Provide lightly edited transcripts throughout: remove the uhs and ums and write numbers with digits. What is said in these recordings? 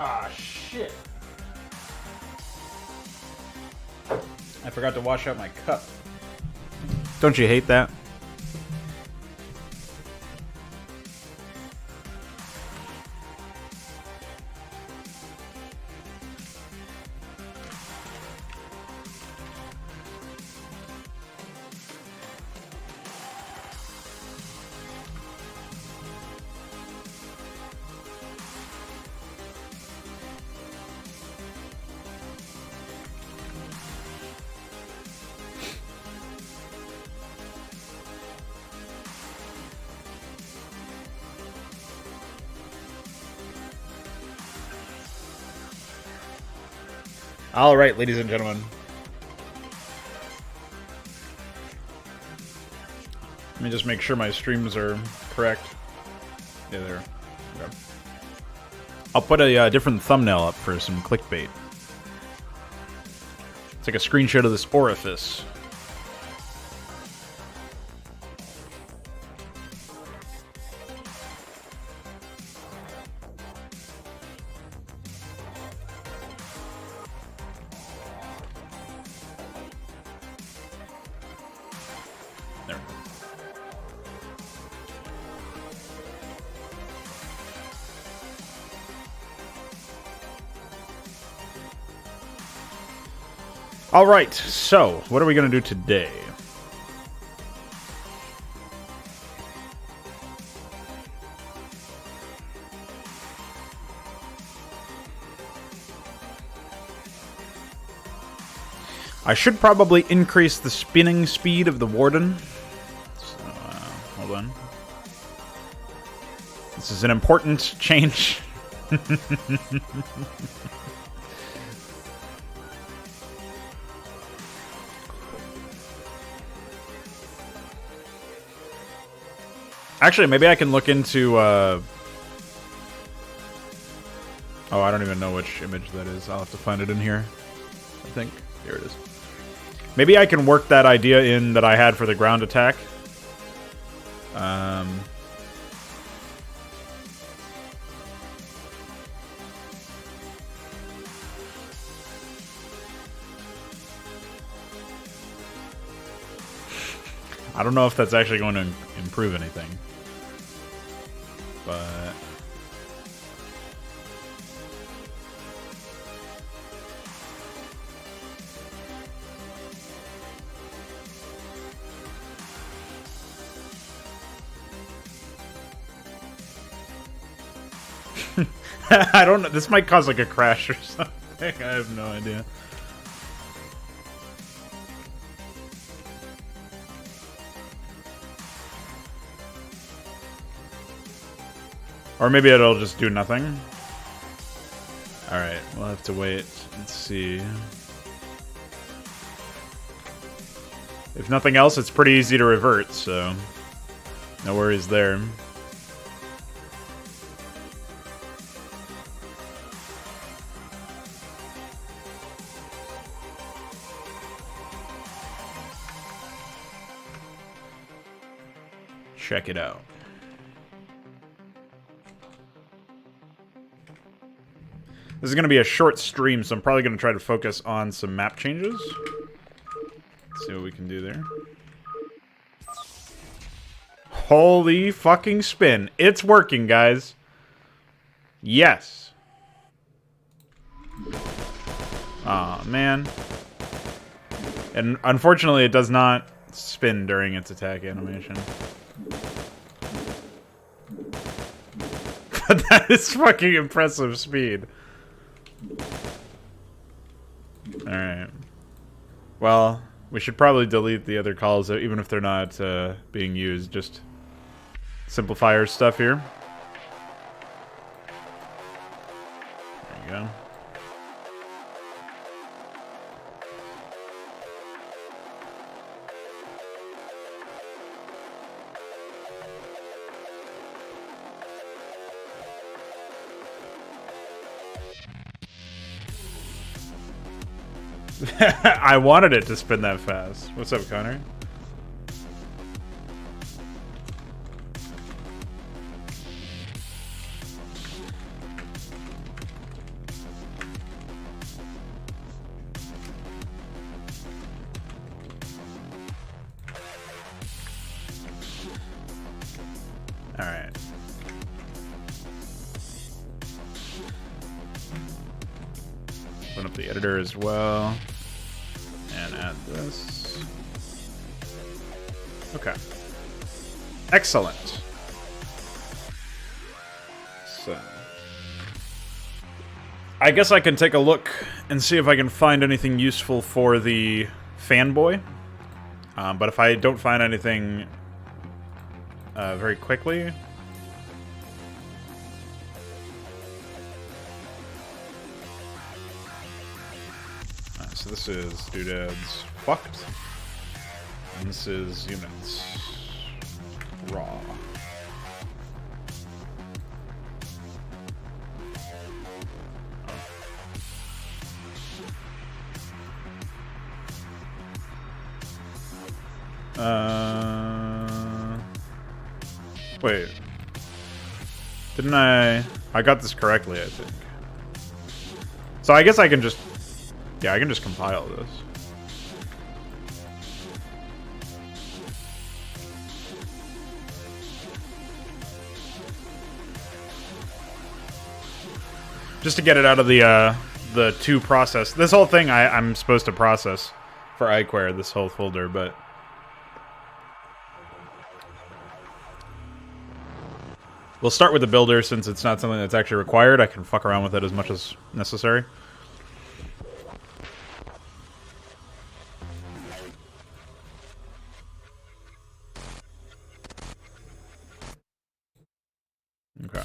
Ah, shit. I forgot to wash out my cup. Don't you hate that? All right, ladies and gentlemen. Let me just make sure my streams are correct. Yeah, they're okay. I'll put a different thumbnail up for some clickbait. It's like a screenshot of this orifice. All right, so what are we going to do today? I should probably increase the spinning speed of the Warden. So, hold on. This is an important change. Actually, maybe I can look into, oh, I don't even know which image that is. I'll have to find it in here, I think. Here it is. Maybe I can work that idea in that I had for the ground attack. I don't know if that's actually going to improve anything. But I don't know. This might cause like a crash or something. I have no idea. Or maybe it'll just do nothing. Alright, we'll have to wait and see. If nothing else, it's pretty easy to revert, so no worries there. Check it out. This is going to be a short stream, so I'm probably going to try to focus on some map changes. Let's see what we can do there. Holy fucking spin. It's working, guys. Yes. Aw, man. And unfortunately, it does not spin during its attack animation. But that is fucking impressive speed. Alright. Well, we should probably delete the other calls, even if they're not being used. Just simplify our stuff here. There you go. I wanted it to spin that fast. What's up, Connor? Open up the editor as well. And add this. Okay. Excellent. So, I guess I can take a look and see if I can find anything useful for the fanboy. But if I don't find anything very quickly... so this is doodads fucked. And this is units raw. Wait. Didn't I got this correctly, I think. So I guess I can just... Yeah, I can just compile this. Just to get it out of the to process. This whole thing I'm supposed to process for iQuare, this whole folder, but... We'll start with the builder since it's not something that's actually required. I can fuck around with it as much as necessary. Okay.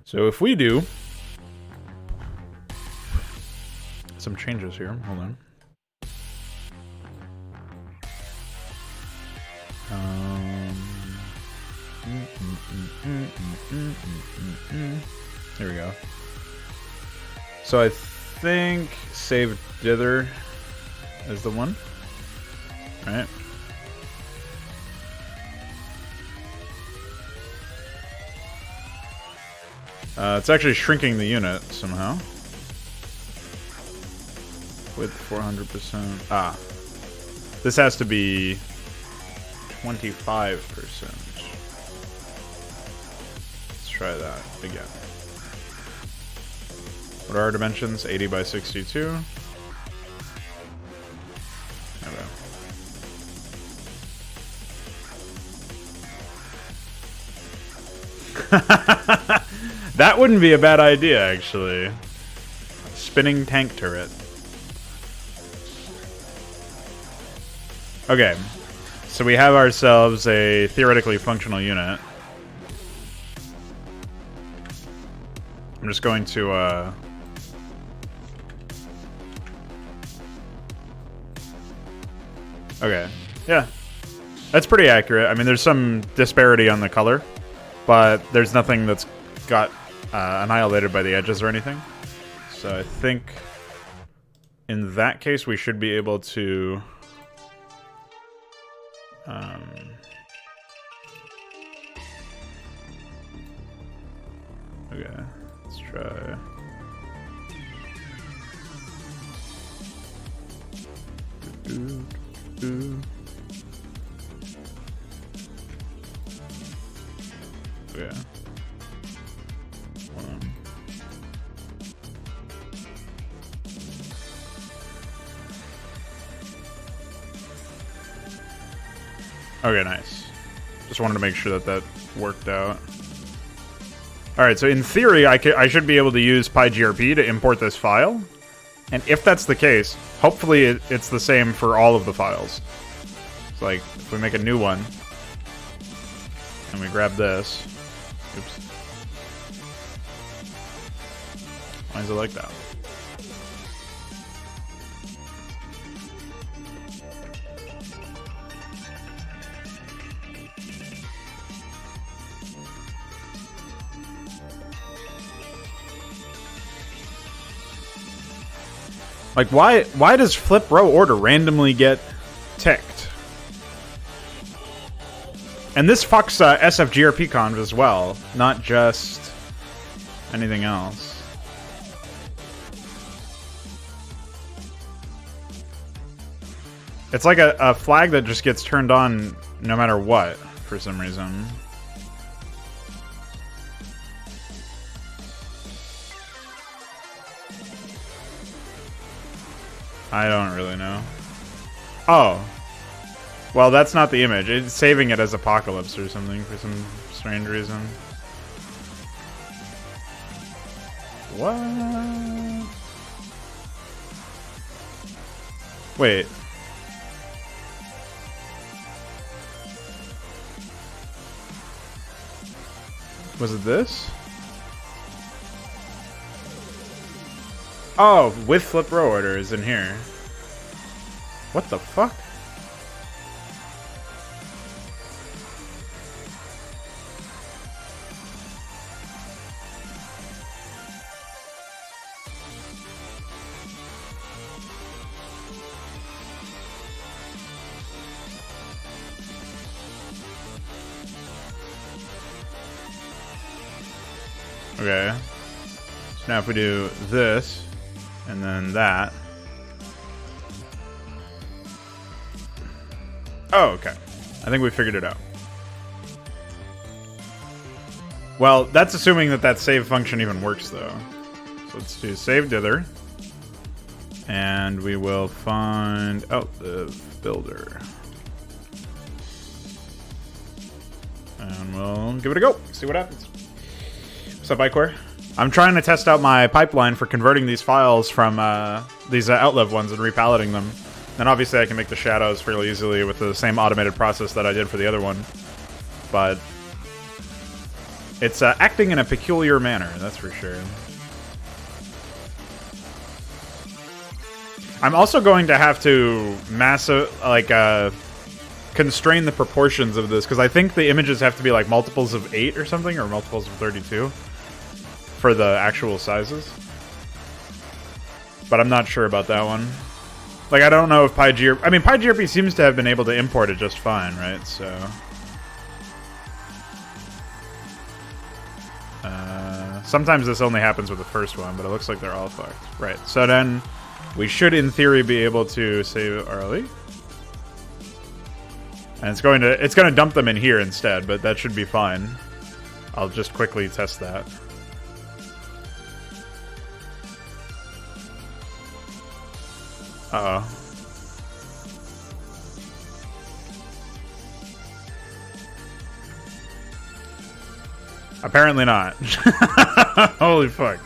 So if we do some changes here, hold on. There we go. So I think save dither is the one, right? It's actually shrinking the unit somehow. With 400%. Ah. This has to be 25%. Let's try that again. What are our dimensions? 80 by 62. Okay. That wouldn't be a bad idea, actually. Spinning tank turret. Okay. So we have ourselves a theoretically functional unit. I'm just going to, Okay. Yeah. That's pretty accurate. I mean, there's some disparity on the color, but there's nothing that's got annihilated by the edges or anything. So I think in that case we should be able to okay, let's try. Yeah. Okay, nice. Just wanted to make sure that that worked out. Alright, so in theory, I should be able to use PyGRP to import this file. And if that's the case, hopefully it's the same for all of the files. So, like, if we make a new one, and we grab this... Oops. Why is it like that? Like, why does flip row order randomly get ticked? And this fucks SFGRP conv as well, not just anything else. It's like a flag that just gets turned on no matter what, for some reason. I don't really know. Oh. Well, that's not the image. It's saving it as Apocalypse or something for some strange reason. What? Wait. Was it this? Oh, with flip row order is in here. What the fuck? Okay. So now if we do this, and then that. Oh, okay. I think we figured it out. Well, that's assuming that that save function even works, though. So let's do save dither. And we will find the builder. And we'll give it a go. See what happens. What's up, Icore? I'm trying to test out my pipeline for converting these files from these outlive ones and repaleting them. And obviously I can make the shadows fairly easily with the same automated process that I did for the other one. But it's acting in a peculiar manner, that's for sure. I'm also going to have to constrain the proportions of this, because I think the images have to be like multiples of 8 or something, or multiples of 32. For the actual sizes. But I'm not sure about that one. Like, I don't know if PyGRP... I mean, PyGRP seems to have been able to import it just fine, right? So... sometimes this only happens with the first one, but it looks like they're all fucked. Right, so then we should, in theory, be able to save early. And it's going to dump them in here instead, but that should be fine. I'll just quickly test that. Uh-oh. Apparently not. Holy fuck.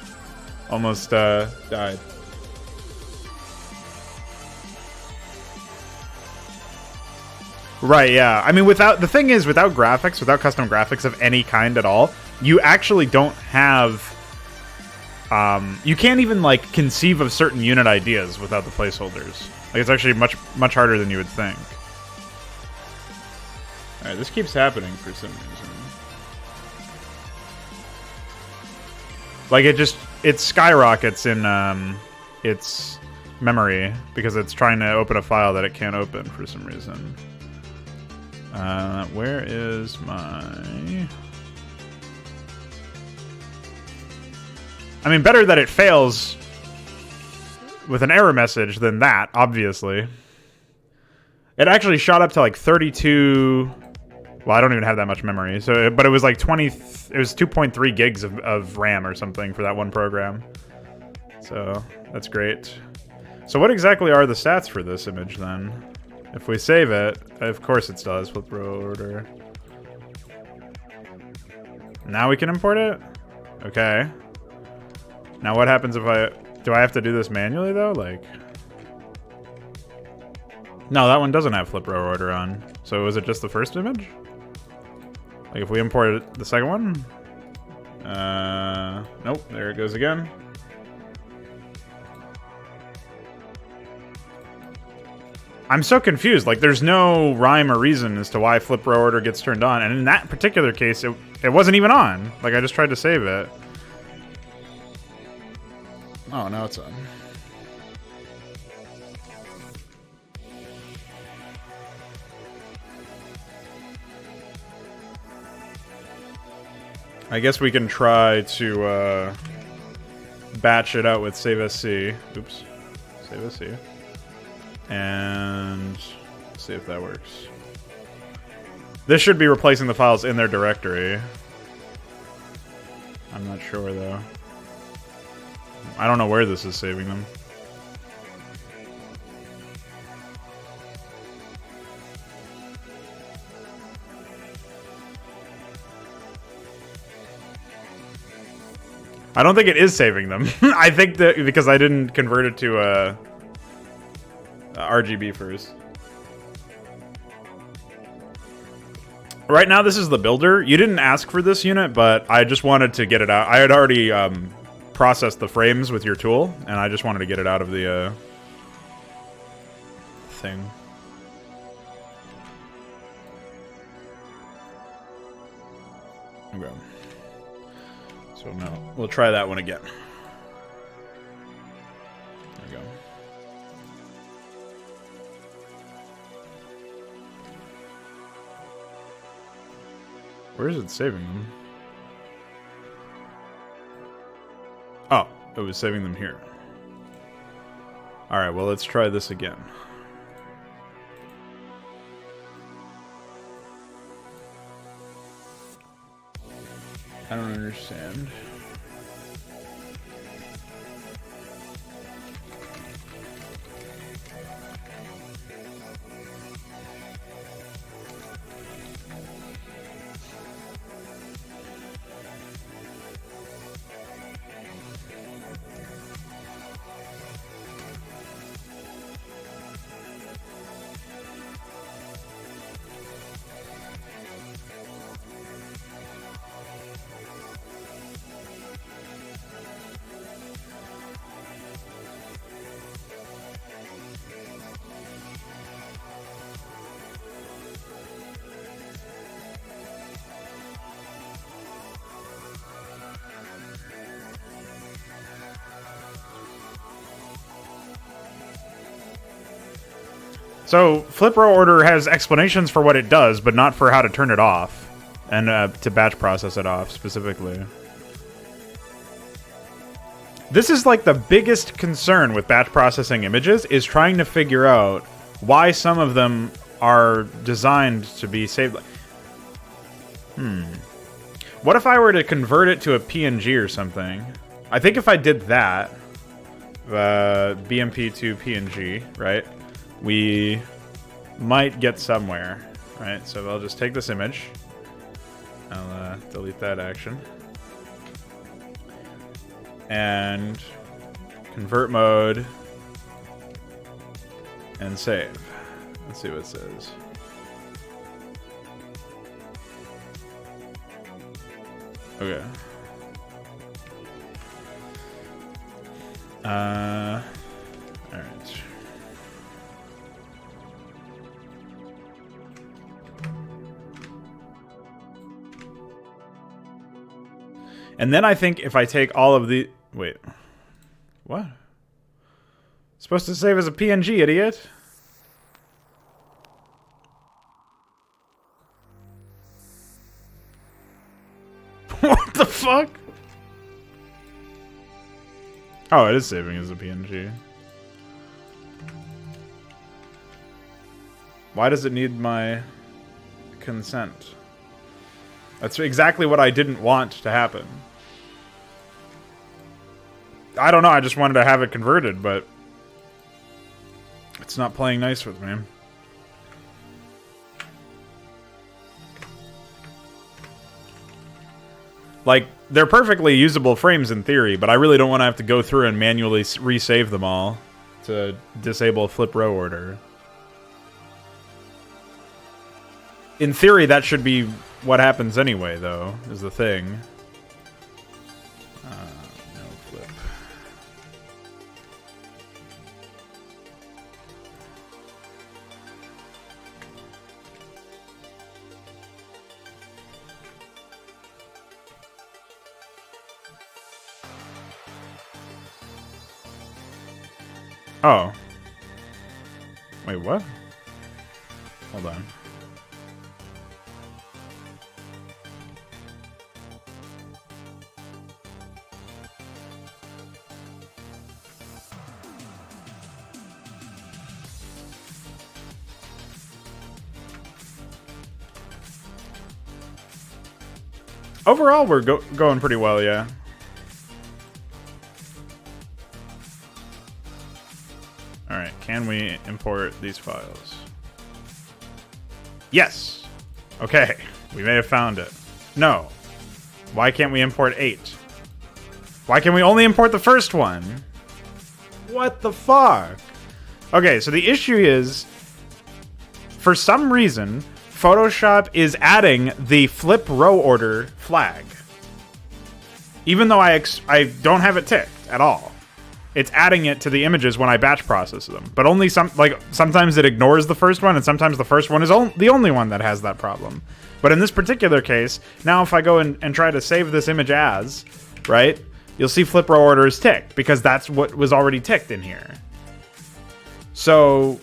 Almost died. Right, yeah. I mean, the thing is, without graphics, without custom graphics of any kind at all, you actually don't have... you can't even, like, conceive of certain unit ideas without the placeholders. Like, it's actually much harder than you would think. Alright, this keeps happening for some reason. Like, it skyrockets in, its memory, because it's trying to open a file that it can't open for some reason. Where is my... I mean, better that it fails with an error message than that, obviously. It actually shot up to like 32... Well, I don't even have that much memory. But it was like 20... It was 2.3 gigs of RAM or something for that one program. So, that's great. So what exactly are the stats for this image, then? If we save it, of course it still has flip row order. Now we can import it? Okay. Now what happens if do I have to do this manually, though? Like... No, that one doesn't have flip row order on. So was it just the first image? Like, if we import the second one? Nope, there it goes again. I'm so confused. Like, there's no rhyme or reason as to why flip row order gets turned on. And in that particular case, it wasn't even on. Like, I just tried to save it. Oh, now it's on. I guess we can try to batch it out with save sc. Oops. Save sc. And see if that works. This should be replacing the files in their directory. I'm not sure, though. I don't know where this is saving them. I don't think it is saving them. I think that because I didn't convert it to RGB first. Right now, this is the builder. You didn't ask for this unit, but I just wanted to get it out. I had already processed the frames with your tool, and I just wanted to get it out of the thing. Okay. So now we'll try that one again. There we go. Where is it saving them? Oh, it was saving them here. Alright, well, let's try this again. I don't understand. So, flip row order has explanations for what it does, but not for how to turn it off. And to batch process it off, specifically. This is like the biggest concern with batch processing images, is trying to figure out why some of them are designed to be saved. What if I were to convert it to a PNG or something? I think if I did that, BMP to PNG, right? We might get somewhere, right? So I'll just take this image. I'll delete that action. And convert mode. And save. Let's see what it says. Okay. Alright. And then I think if I take all of the... Wait. What? It's supposed to save as a PNG, idiot. What the fuck? Oh, it is saving as a PNG. Why does it need my consent? That's exactly what I didn't want to happen. I don't know, I just wanted to have it converted, but it's not playing nice with me. Like, they're perfectly usable frames in theory, but I really don't want to have to go through and manually resave them all to disable flip row order. In theory, that should be what happens anyway, though, is the thing. No flip. Oh. Wait, what? Hold on. Overall, we're going pretty well, yeah. Alright, can we import these files? Yes! Okay, we may have found it. No. Why can't we import 8? Why can we only import the first one? What the fuck? Okay, so the issue is, for some reason, Photoshop is adding the flip row order flag. Even though I don't have it ticked at all. It's adding it to the images when I batch process them. But only sometimes it ignores the first one, and sometimes the first one is the only one that has that problem. But in this particular case, now if I go and try to save this image as, right, you'll see flip row order is ticked, because that's what was already ticked in here. So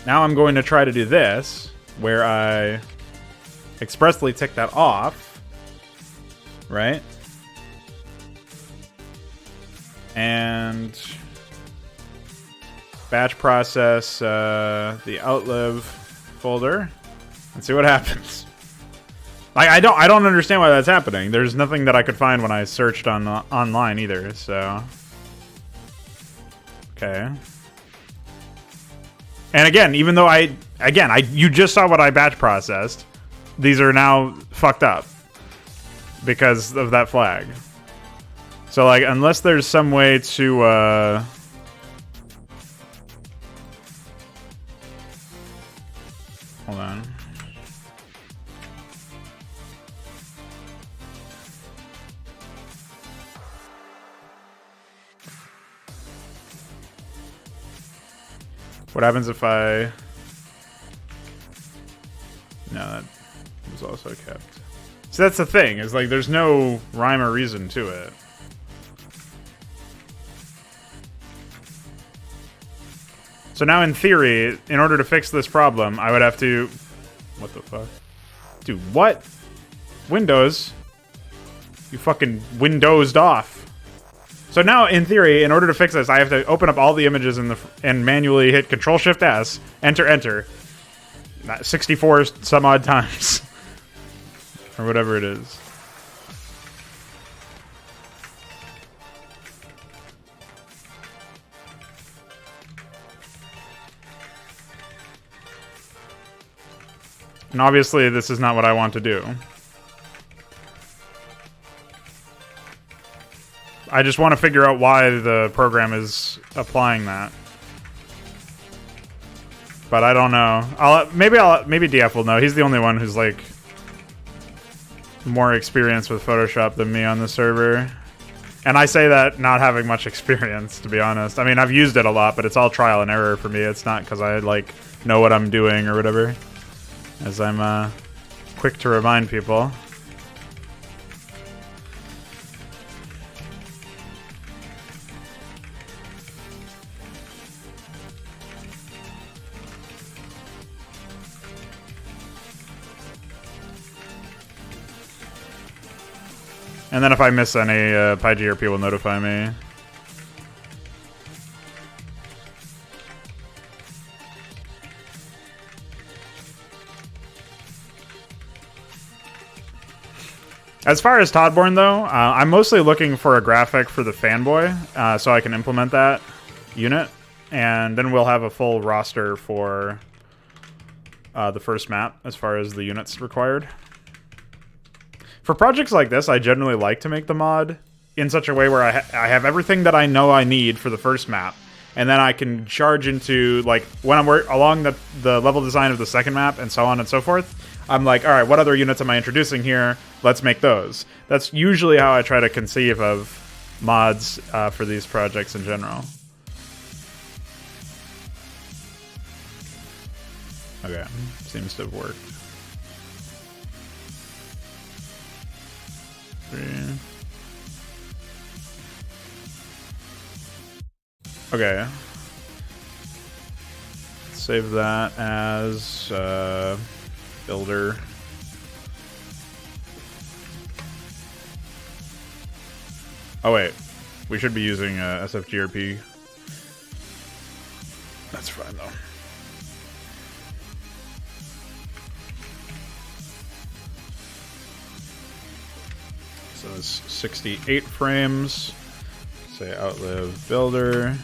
now I'm going to try to do this, where I expressly tick that off. Right? And batch process the outlive folder and see what happens. Like, I don't understand why that's happening. There's nothing that I could find when I searched on online either, so okay. And again, even though you just saw what I batch processed, these are now fucked up because of that flag. So, like, unless there's some way to, hold on. What happens if I... No, that was also kept. So that's the thing, is like there's no rhyme or reason to it. So now in theory, in order to fix this problem, I would have to... What the fuck? Dude, what? Windows? You fucking windowsed off. So now, in theory, in order to fix this, I have to open up all the images and manually hit Control-Shift-S, enter, 64 some odd times. Or whatever it is. And obviously, this is not what I want to do. I just want to figure out why the program is applying that. But I don't know. Maybe DF will know. He's the only one who's like more experienced with Photoshop than me on the server. And I say that not having much experience, to be honest. I mean, I've used it a lot, but it's all trial and error for me. It's not because I like know what I'm doing or whatever. As I'm quick to remind people. And then if I miss any, PyGRP will notify me. As far as Todborne, though, I'm mostly looking for a graphic for the fanboy, so I can implement that unit. And then we'll have a full roster for the first map, as far as the units required. For projects like this, I generally like to make the mod in such a way where I have everything that I know I need for the first map, and then I can charge into, like, when I'm along the level design of the second map, and so on and so forth, I'm like, alright, what other units am I introducing here? Let's make those. That's usually how I try to conceive of mods for these projects in general. Okay, seems to have worked. Okay. Save that as builder. Oh wait, we should be using SFGRP. That's fine though. So it's 68 frames. Say outlive builder.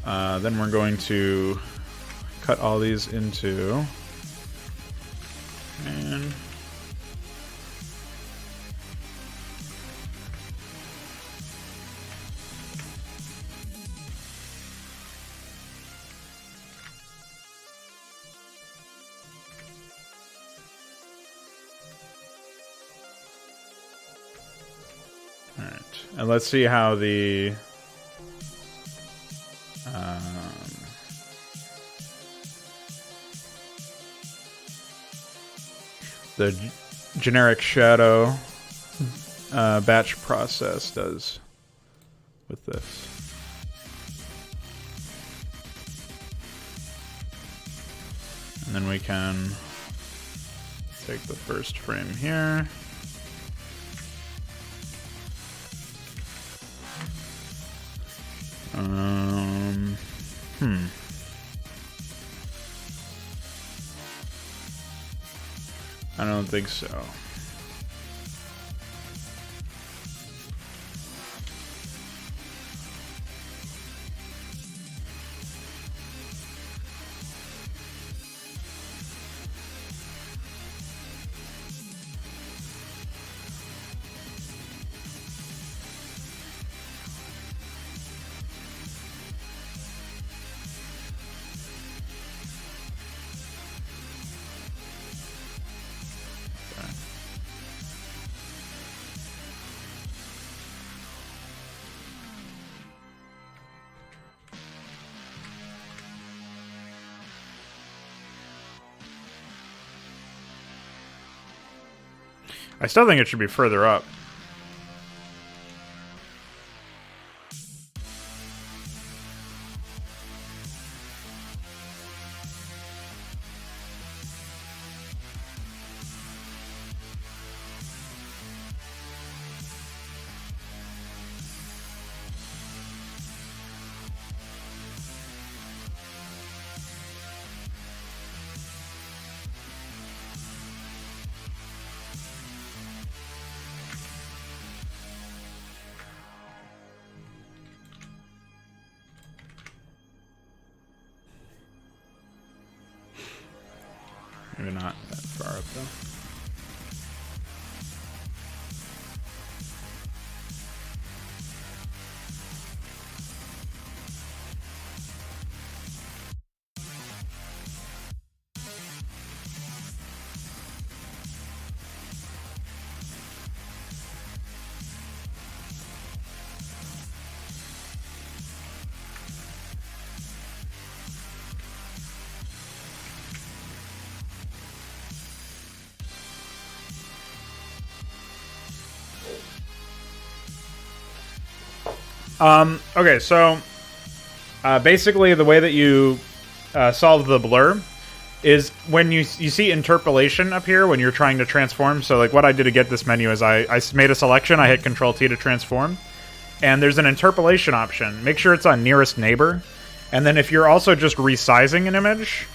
Then we're going to cut all these into. Alright, and let's see how the... the generic shadow batch process does with this. And then we can take the first frame here. I don't think so. I still think it should be further up. Maybe not that far up though. Okay, so basically the way that you solve the blur is when you see interpolation up here when you're trying to transform. So like what I did to get this menu is I made a selection, I hit Control T to transform, and there's an interpolation option. Make sure it's on nearest neighbor, and then if you're also just resizing an image,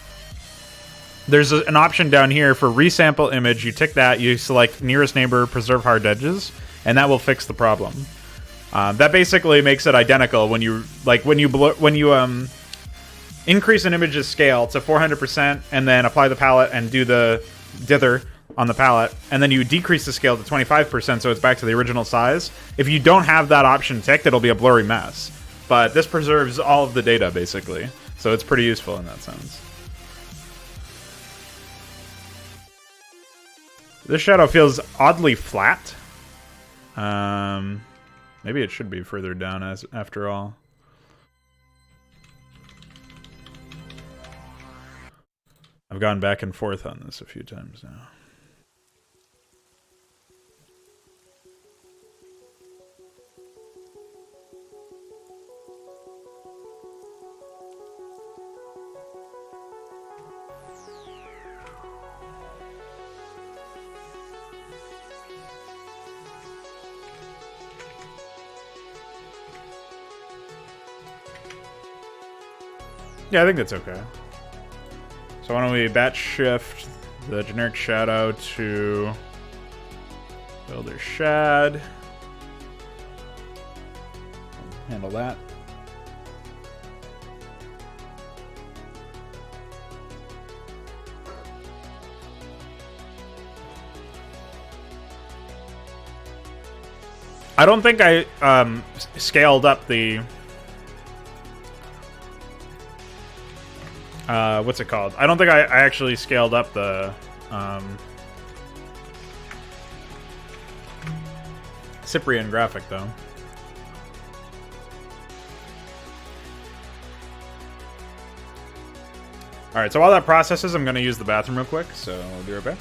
there's an option down here for resample image. You tick that, you select nearest neighbor, preserve hard edges, and that will fix the problem. That basically makes it identical when you increase an image's scale to 400% and then apply the palette and do the dither on the palette, and then you decrease the scale to 25% so it's back to the original size. If you don't have that option ticked, it'll be a blurry mess. But this preserves all of the data basically, so it's pretty useful in that sense. This shadow feels oddly flat. Maybe it should be further down after all. I've gone back and forth on this a few times now. Yeah, I think that's okay. So why don't we batch shift the generic shadow to builder shad. Handle that. I don't think I scaled up the what's it called? I don't think I actually scaled up Cyprian graphic, though. Alright, so while that processes, I'm going to use the bathroom real quick, so I'll be right back.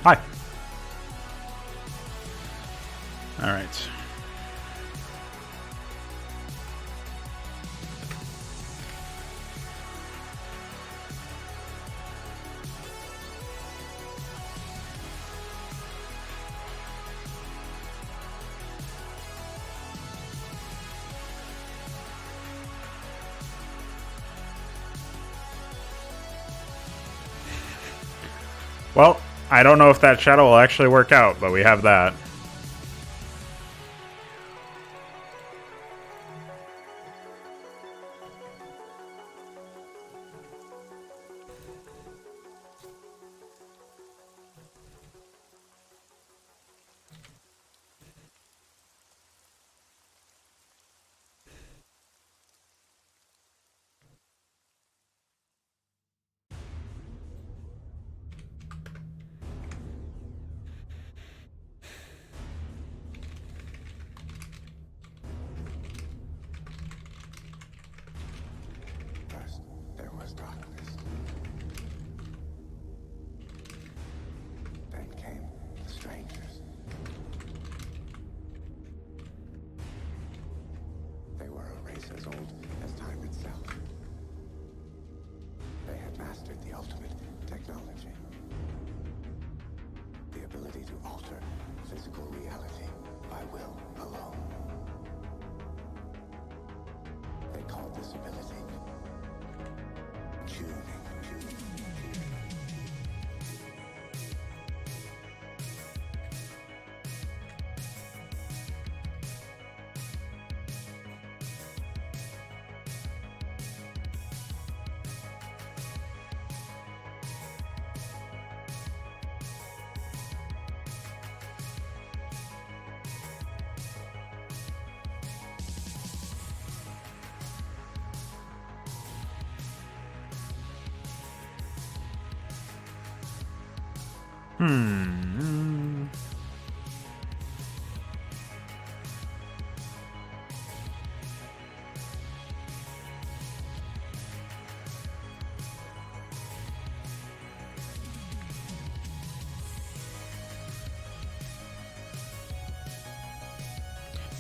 Hi. All right. Well, I don't know if that shadow will actually work out, but we have that.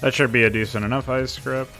That should be a decent enough ice script.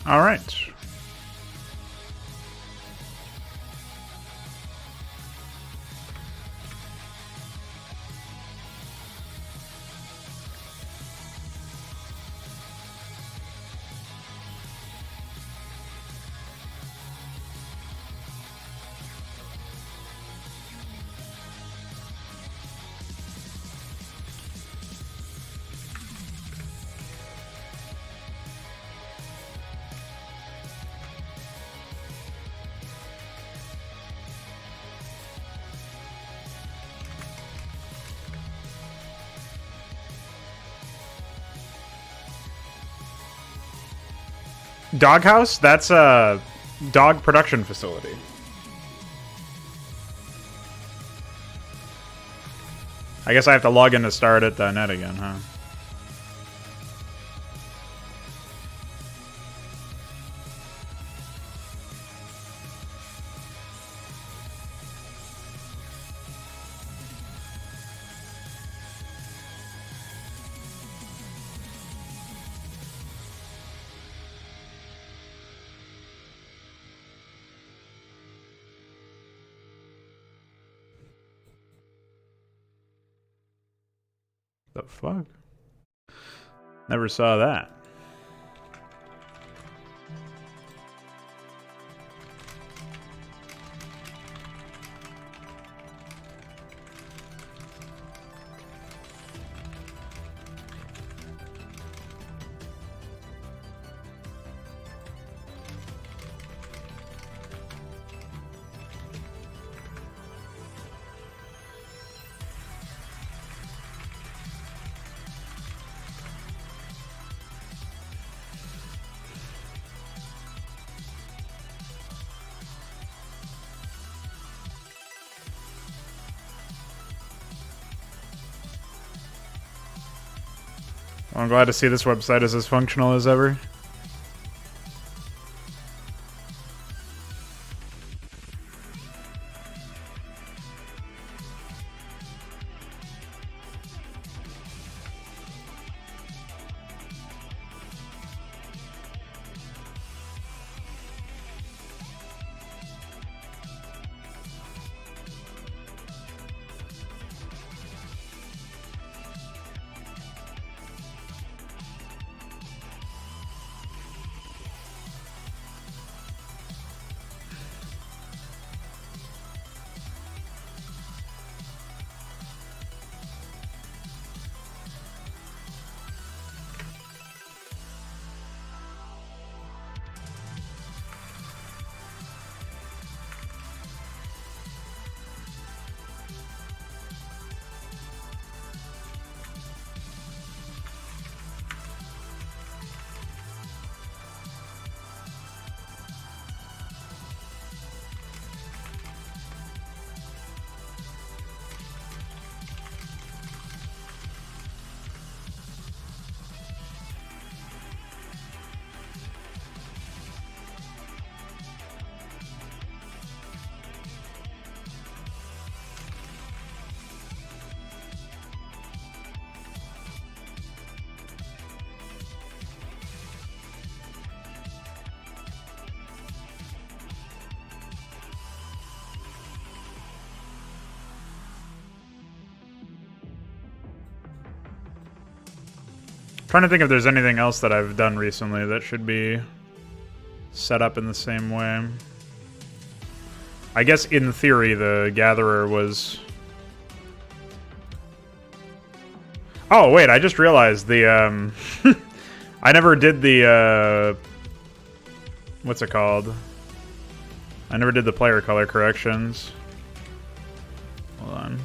All right. Doghouse? That's a dog production facility. I guess I have to log into start.net again, huh? The fuck? Never saw that. Well, I'm glad to see this website is as functional as ever. Trying to think if there's anything else that I've done recently that should be set up in the same way. I guess in theory the Gatherer was... Oh, wait, I just realized the, I never did the, what's it called? I never did the player color corrections. Hold on.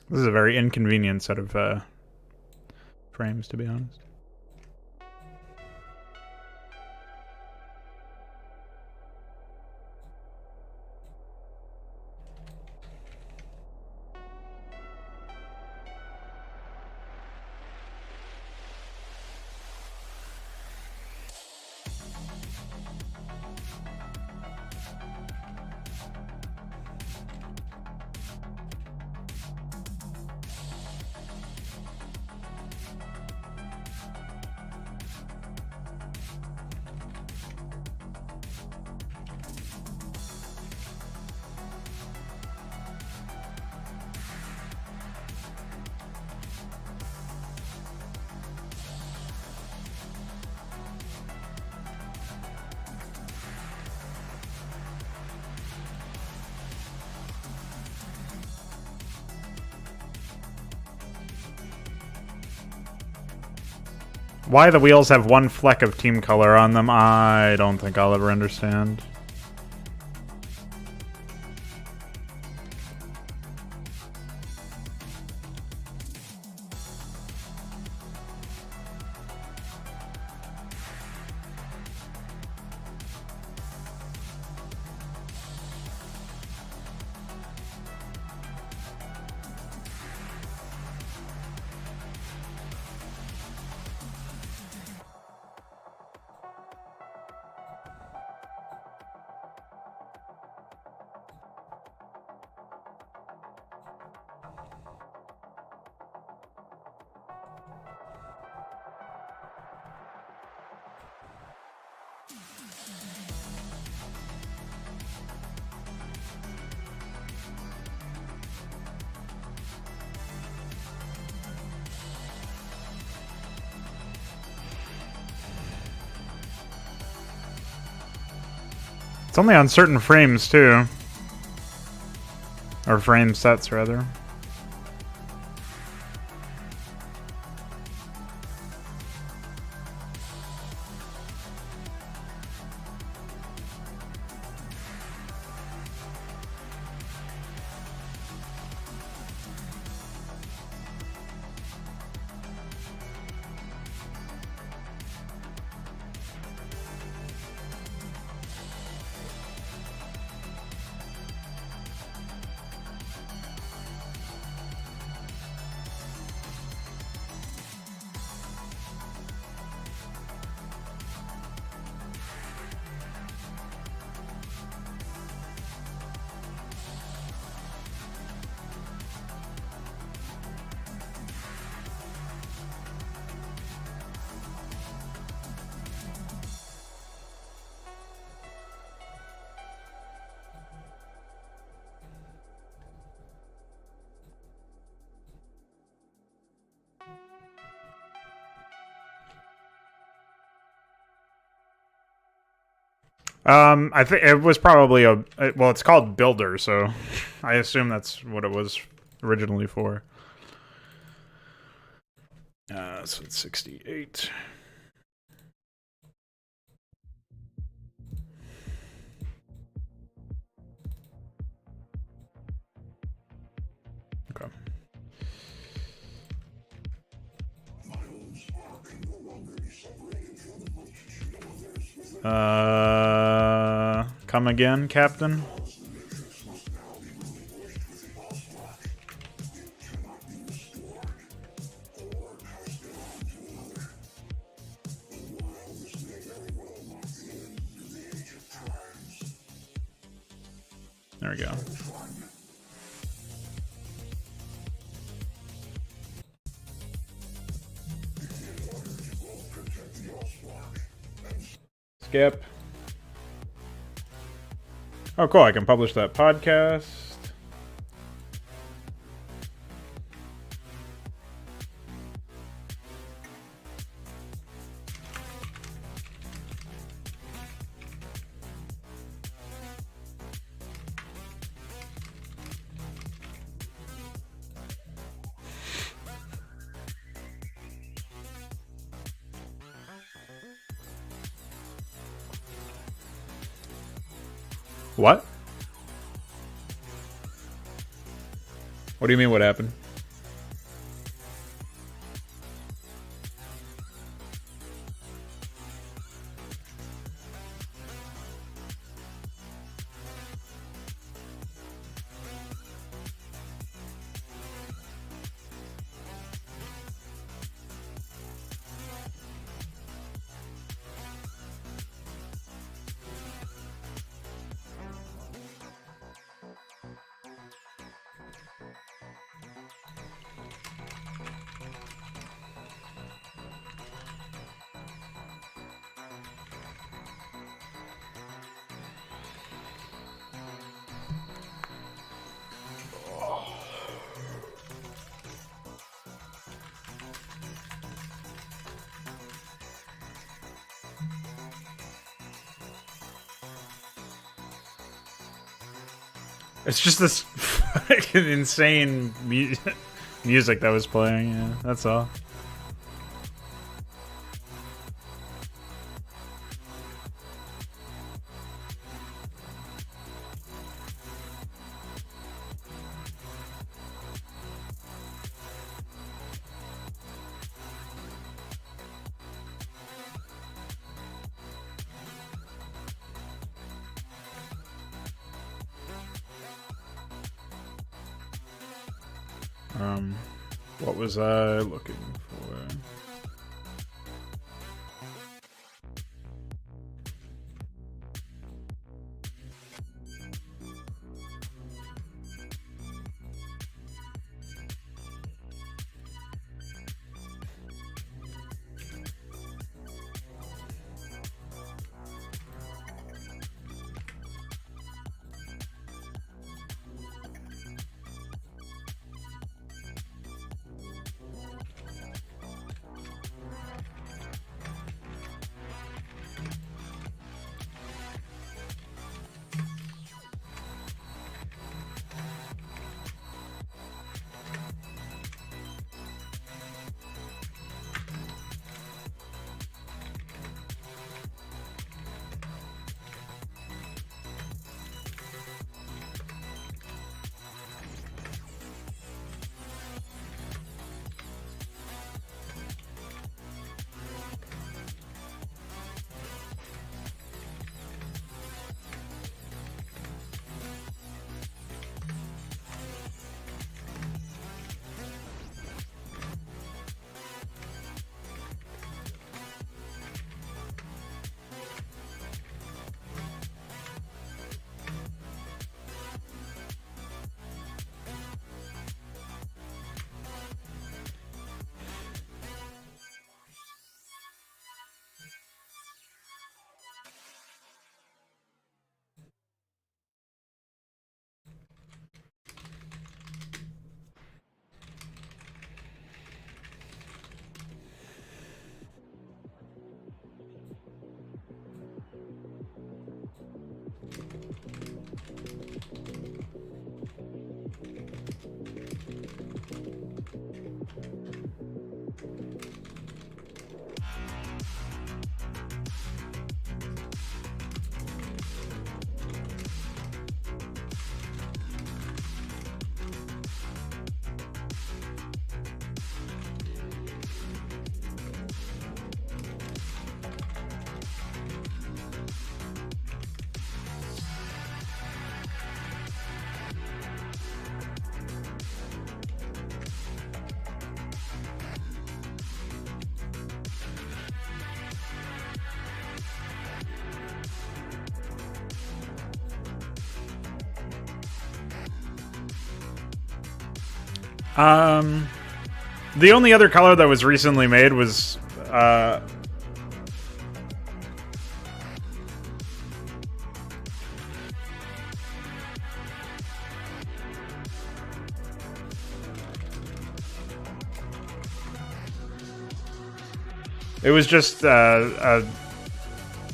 This is a very inconvenient set of frames, to be honest. Why the wheels have one fleck of team color on them, I don't think I'll ever understand. It's only on certain frames, too. Or frame sets, rather. I think it was probably well, it's called Builder, so I assume that's what it was originally for. So it's 68. Okay. Come again, Captain? There we go. Skip. Oh, cool. I can publish that podcast. What? What do you mean, what happened? It's just this fucking insane music that was playing, yeah, that's all. What was I looking for? The only other color that was recently made was, it was just an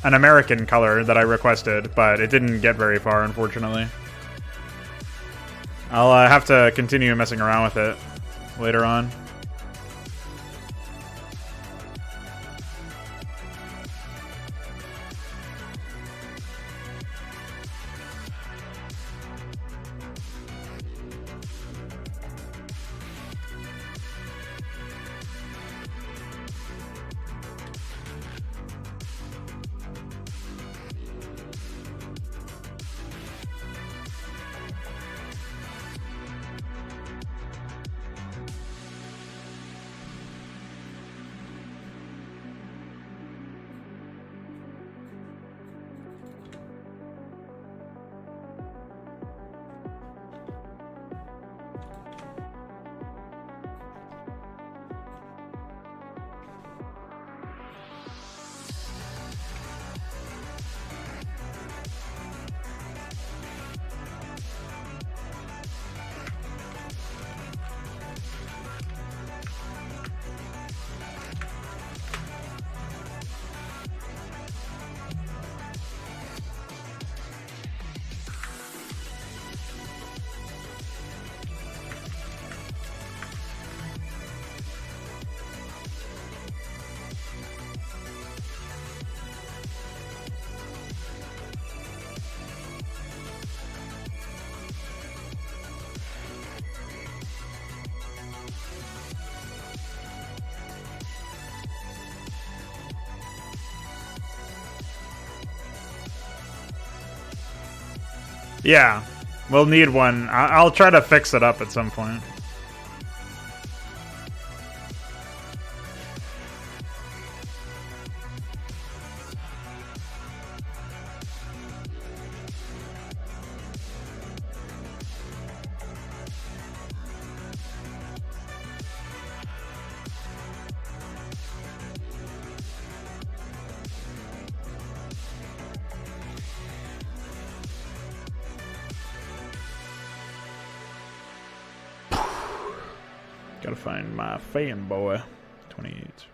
American color that I requested, but it didn't get very far, unfortunately. I'll have to continue messing around with it later on. Yeah, we'll need one. I'll try to fix it up at some point. Gotta find my fanboy. 28.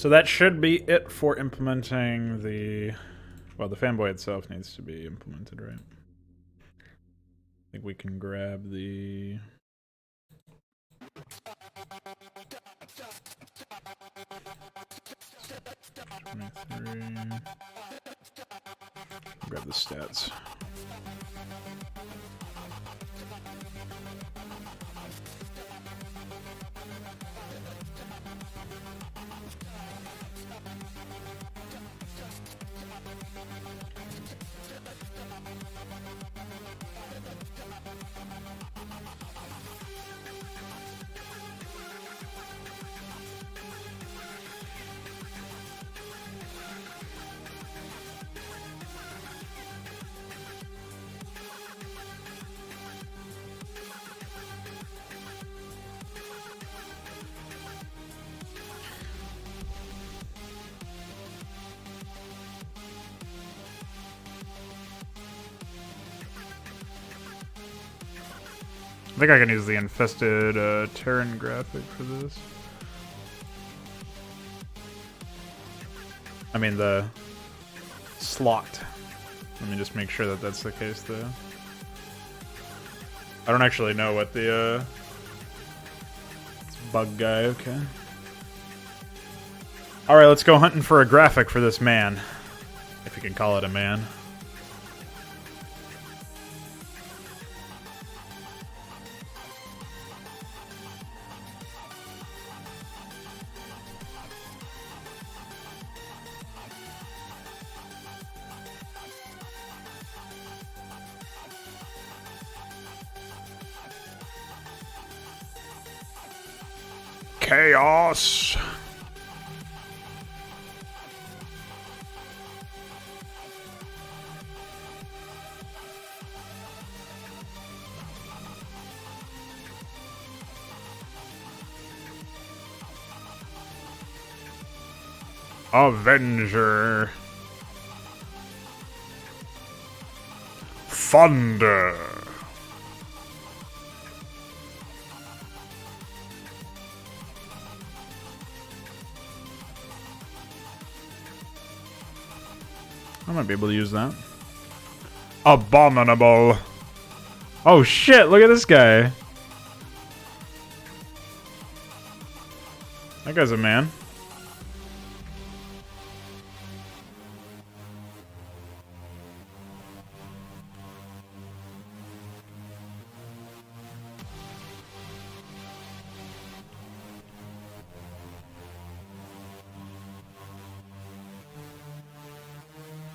So that should be it for implementing the... Well, the fanboy itself needs to be implemented, right? think we can grab the... Grab the stats. I think I can use the infested Terran graphic for this. I mean the slot. Let me just make sure that that's the case though. I don't actually know what the it's bug guy, okay. Alright, let's go hunting for a graphic for this man. If you can call it a man. Chaos. Avenger. Thunder. I might be able to use that. Abominable. Oh shit, look at this guy. That guy's a man.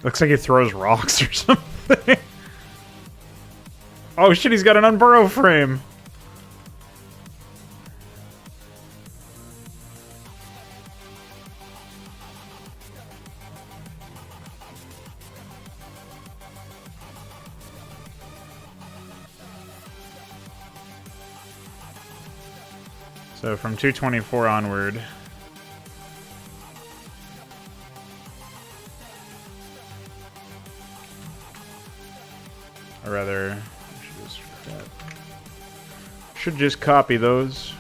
Looks like he throws rocks or something. Oh shit, he's got an unburrow frame. So from 224 onward. Or rather, I should just copy those.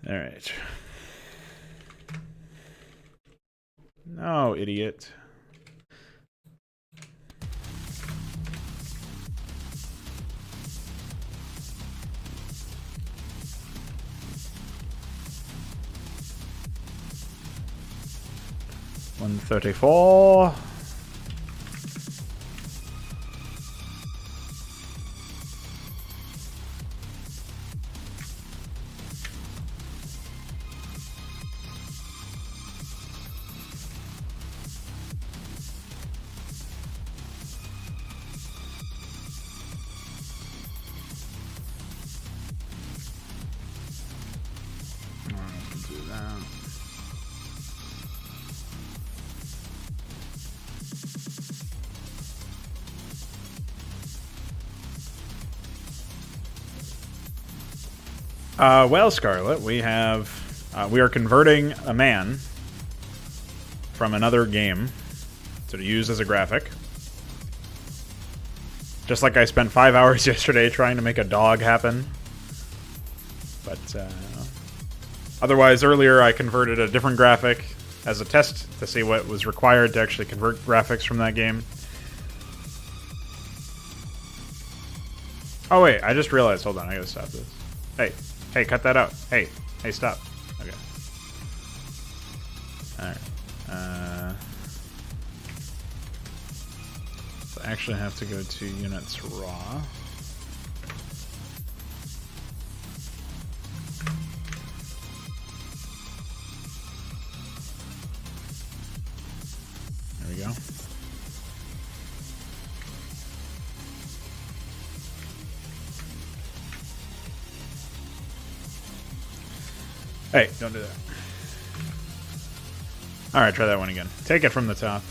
All right. No, idiot. $134. Well, Scarlet, we are converting a man from another game to use as a graphic. Just like I spent 5 hours yesterday trying to make a dog happen. But, otherwise, earlier I converted a different graphic as a test to see what was required to actually convert graphics from that game. Oh wait, I just realized. Hold on, I gotta stop this. Hey, cut that out. Hey, stop. Okay. All right. So I actually have to go to units raw. There we go. Hey, don't do that. Alright, try that one again. Take it from the top.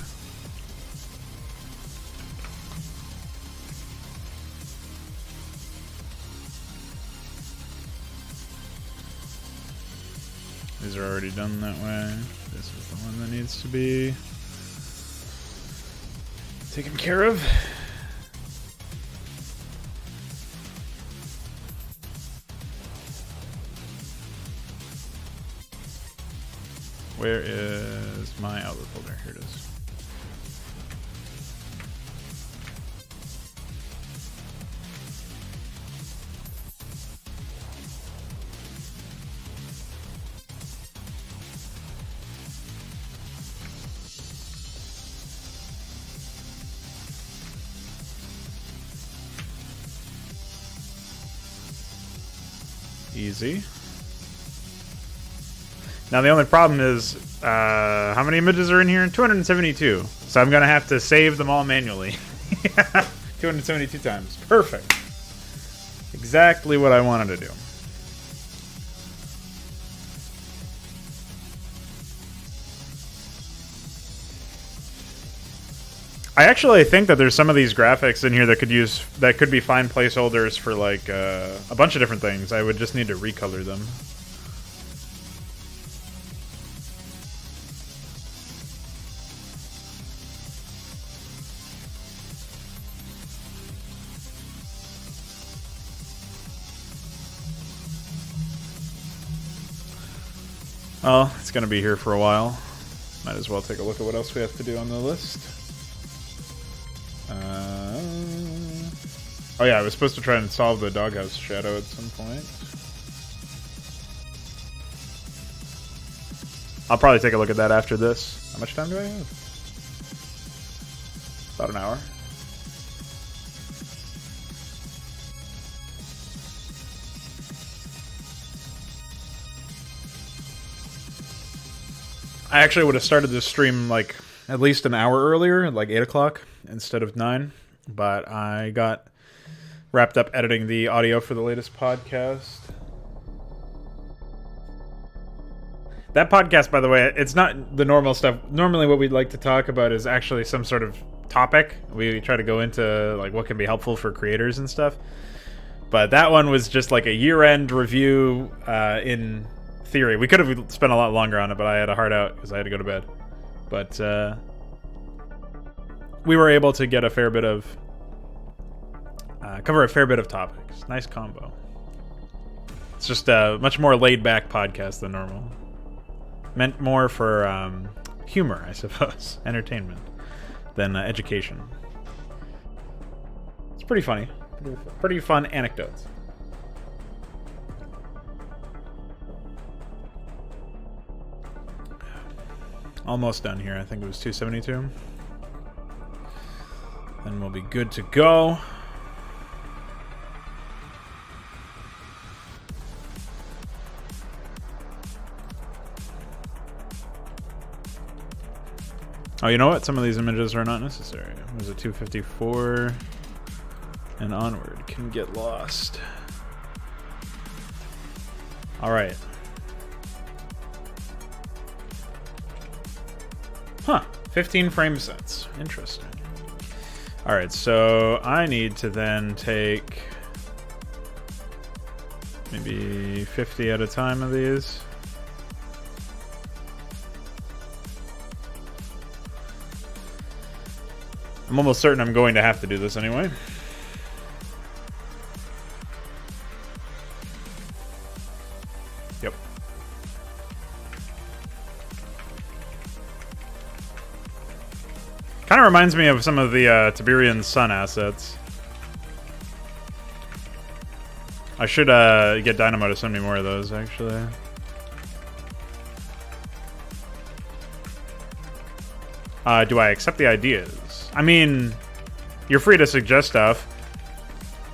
These are already done that way. This is the one that needs to be taken care of. Where is my outlook folder? Here it is. Easy. Now the only problem is, how many images are in here? 272. So I'm going to have to save them all manually. 272 times. Perfect. Exactly what I wanted to do. I actually think that there's some of these graphics in here that could be fine placeholders for like a bunch of different things. I would just need to recolor them. Well, it's going to be here for a while. Might as well take a look at what else we have to do on the list. Oh yeah, I was supposed to try and solve the doghouse shadow at some point. I'll probably take a look at that after this. How much time do I have? About an hour. I actually would have started this stream like at least an hour earlier, like 8 o'clock instead of 9. But I got wrapped up editing the audio for the latest podcast. That podcast, by the way, it's not the normal stuff. Normally what we'd like to talk about is actually some sort of topic. We try to go into like what can be helpful for creators and stuff. But that one was just like a year-end review in theory. We could have spent a lot longer on it, but I had a hard out because I had to go to bed. But we were able to get a fair bit of cover a fair bit of topics. Nice combo. It's just a much more laid-back podcast than normal. Meant more for humor, I suppose, entertainment, than education. It's pretty funny. Pretty fun anecdotes. Almost done here. I think it was 272. Then we'll be good to go. Oh, you know what? Some of these images are not necessary. There's a 254 and onward. Can get lost. All right. Huh. 15 frame sets. Interesting. All right, so I need to then take maybe 50 at a time of these. I'm almost certain I'm going to have to do this anyway. Yep. Kind of reminds me of some of the Tiberian Sun assets. I should get Dynamo to send me more of those, actually. Do I accept the ideas? I mean, you're free to suggest stuff.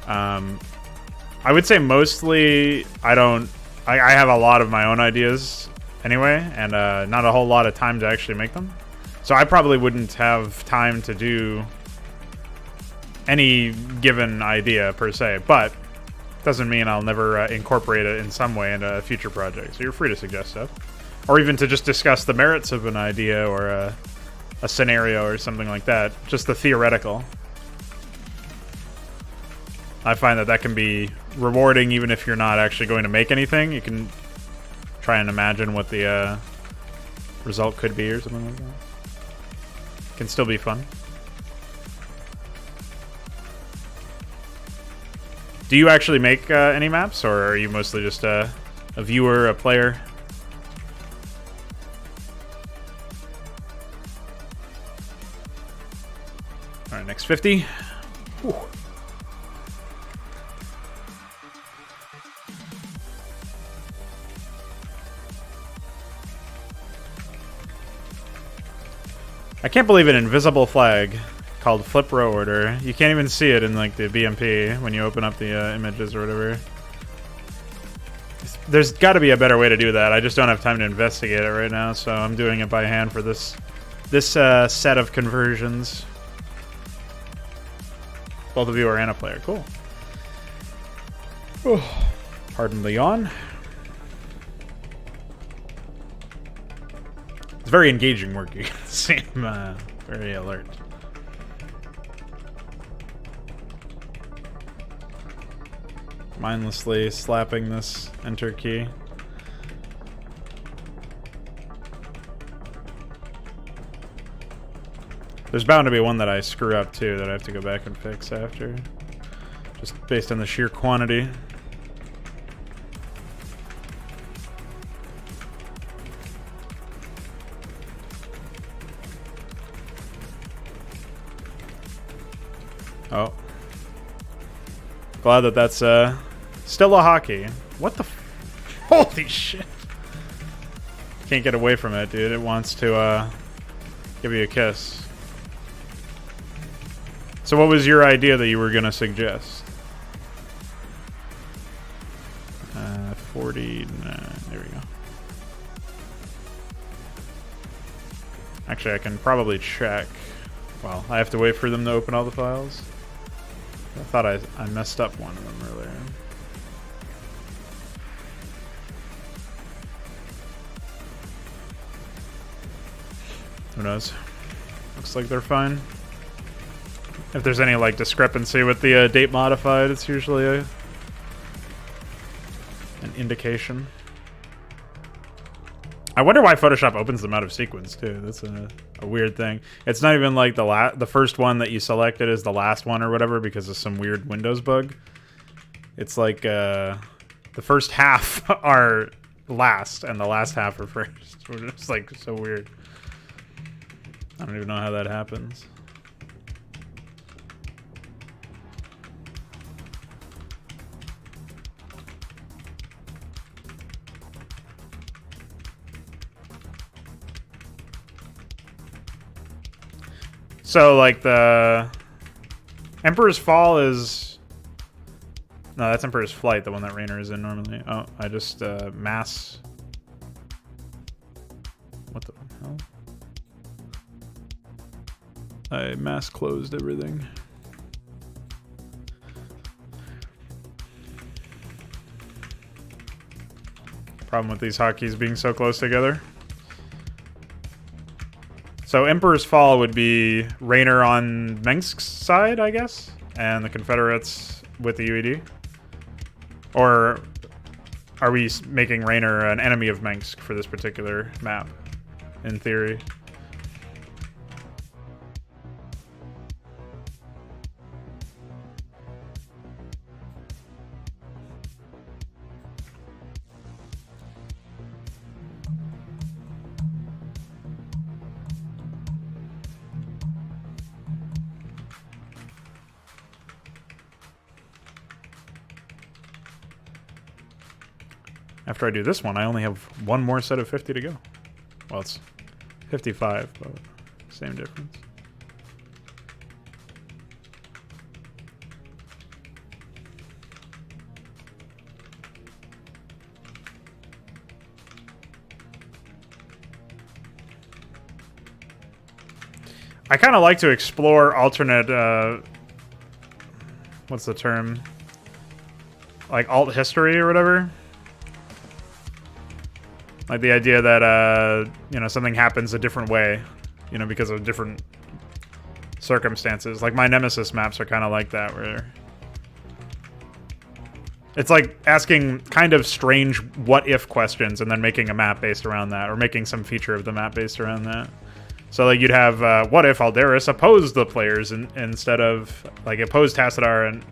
I would say mostly I don't... I have a lot of my own ideas anyway, and not a whole lot of time to actually make them. So I probably wouldn't have time to do any given idea per se, but doesn't mean I'll never incorporate it in some way into a future project. So you're free to suggest stuff. Or even to just discuss the merits of an idea or a scenario or something like that. Just the theoretical. I find that can be rewarding even if you're not actually going to make anything. You can try and imagine what the result could be or something like that. Can still be fun. Do you actually make any maps, or are you mostly just a viewer, a player? All right, next 50. Whew. I can't believe an invisible flag called flip row order. You can't even see it in like the BMP when you open up the images or whatever. There's got to be a better way to do that. I just don't have time to investigate it right now, so I'm doing it by hand for this set of conversions. Both of you are Ana player. Cool. Oh, pardon the yawn. It's very engaging work. You can see him very alert. Mindlessly slapping this enter key. There's bound to be one that I screw up too that I have to go back and fix after. Just based on the sheer quantity. Oh. Glad that that's still a hockey. What the holy shit. Can't get away from it, dude. It wants to give you a kiss. So what was your idea that you were gonna suggest? 40, there we go. Actually, I can probably check. Well, I have to wait for them to open all the files. I thought I messed up one of them earlier. Who knows? Looks like they're fine. If there's any like discrepancy with the date modified, it's usually an indication. I wonder why Photoshop opens them out of sequence too. That's a weird thing. It's not even like the first one that you selected is the last one or whatever because of some weird Windows bug. It's like the first half are last and the last half are first. It's like so weird. I don't even know how that happens. So, like, the Emperor's Fall is... No, that's Emperor's Flight, the one that Raynor is in normally. Oh, I just, mass... What the hell? I mass closed everything. Problem with these hotkeys being so close together. So Emperor's Fall would be Raynor on Mengsk's side, I guess, and the Confederates with the UED? Or are we making Raynor an enemy of Mengsk for this particular map, in theory? After I do this one, I only have one more set of 50 to go. Well, it's 55, but same difference. I kind of like to explore alternate, what's the term? Like alt history or whatever. Like the idea that, you know, something happens a different way, you know, because of different circumstances. Like my Nemesis maps are kind of like that, where it's like asking kind of strange what-if questions and then making a map based around that, or making some feature of the map based around that. So like you'd have, what if Aldaris opposed the players instead of, like, opposed Tassadar and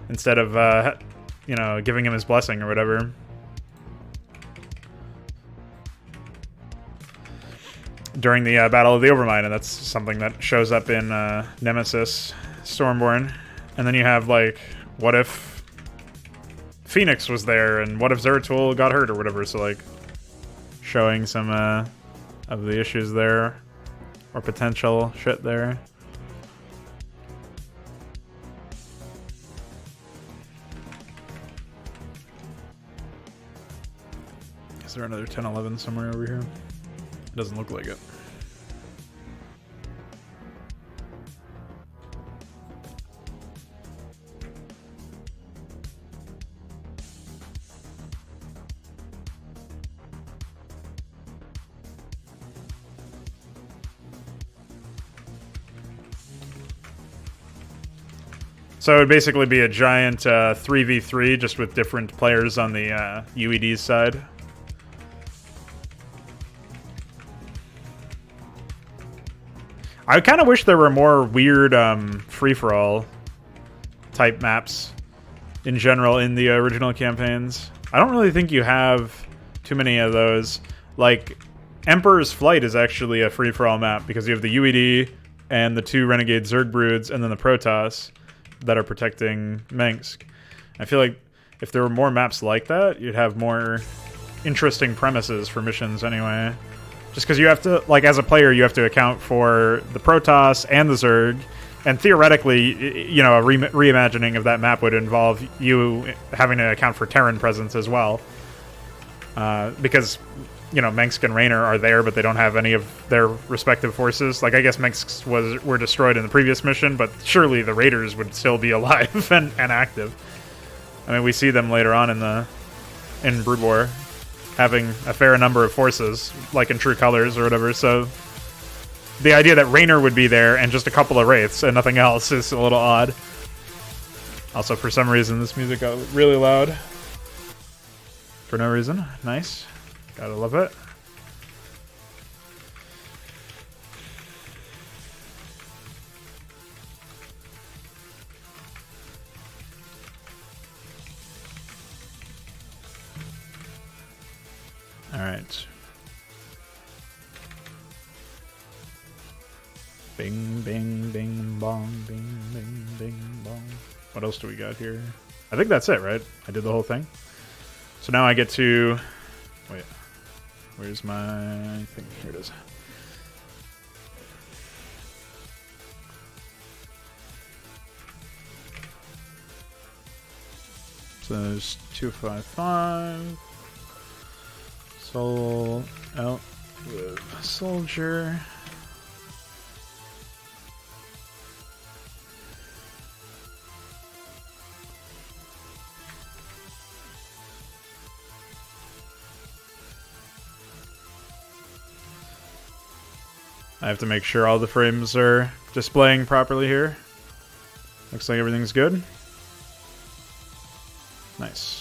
instead of, you know, giving him his blessing or whatever. During the Battle of the Overmind, and that's something that shows up in Nemesis Stormborn. And then you have, like, what if Phoenix was there, and what if Zeratul got hurt or whatever, so, like, showing some of the issues there, or potential shit there. Is there another 10-11 somewhere over here? It doesn't look like it. So it would basically be a giant 3v3 just with different players on the UED side. I kind of wish there were more weird free-for-all type maps in general in the original campaigns. I don't really think you have too many of those. Like, Emperor's Flight is actually a free-for-all map because you have the UED and the two Renegade Zerg Broods and then the Protoss that are protecting Minsk. I feel like if there were more maps like that, you'd have more interesting premises for missions anyway. Just because you have to, like, as a player, you have to account for the Protoss and the Zerg, and theoretically, you know, a reimagining of that map would involve you having to account for Terran presence as well. Because, you know, Minsk and Raynor are there, but they don't have any of their respective forces. Like, I guess Minsk were destroyed in the previous mission, but surely the Raiders would still be alive and active. I mean, we see them later on in Brood War, having a fair number of forces, like in True Colors or whatever, so the idea that Raynor would be there and just a couple of Wraiths and nothing else is a little odd. Also, for some reason, this music got really loud. For no reason. Nice. Gotta love it. All right. Bing, bing, bing, bong, bing, bing, bing, bong. What else do we got here? I think that's it, right? I did the whole thing. So now I get to... Wait. Where's my thing? Here it is. So there's 255. Soul out with soldier. I have to make sure all the frames are displaying properly here. Looks like everything's good. Nice.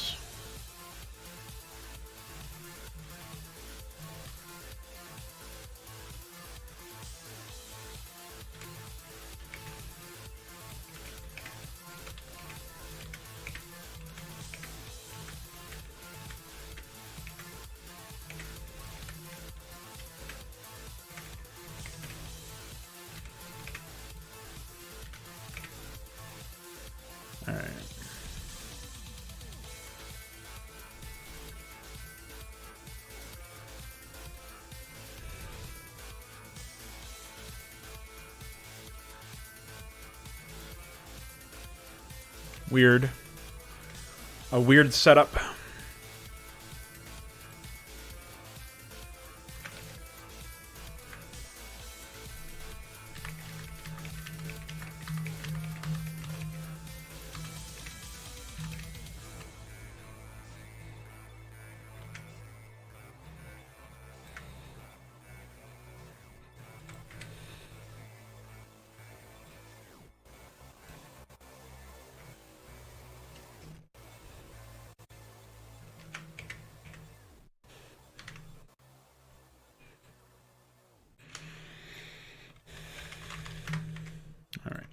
Weird. A weird setup. All right.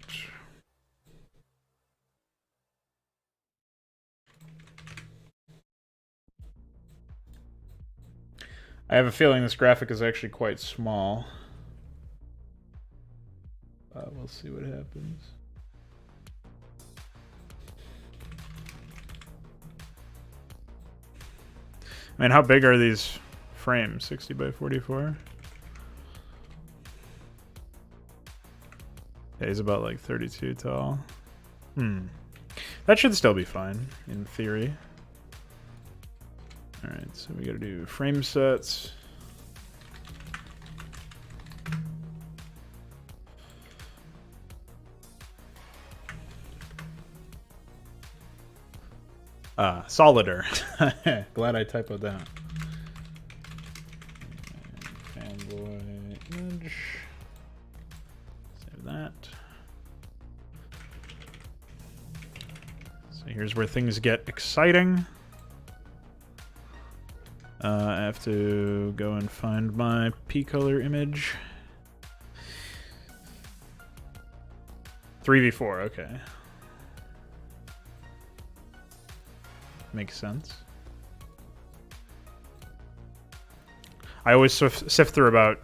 I have a feeling this graphic is actually quite small. We'll see what happens. I mean, how big are these frames? 60 by 44? Yeah, he's about like 32 tall. That should still be fine, in theory. Alright, so we gotta do frame sets. Solider. Glad I typoed that. Fanboy image. Save that. So here's where things get exciting. I have to go and find my P-color image. 3v4, okay. Makes sense. I always sift through about,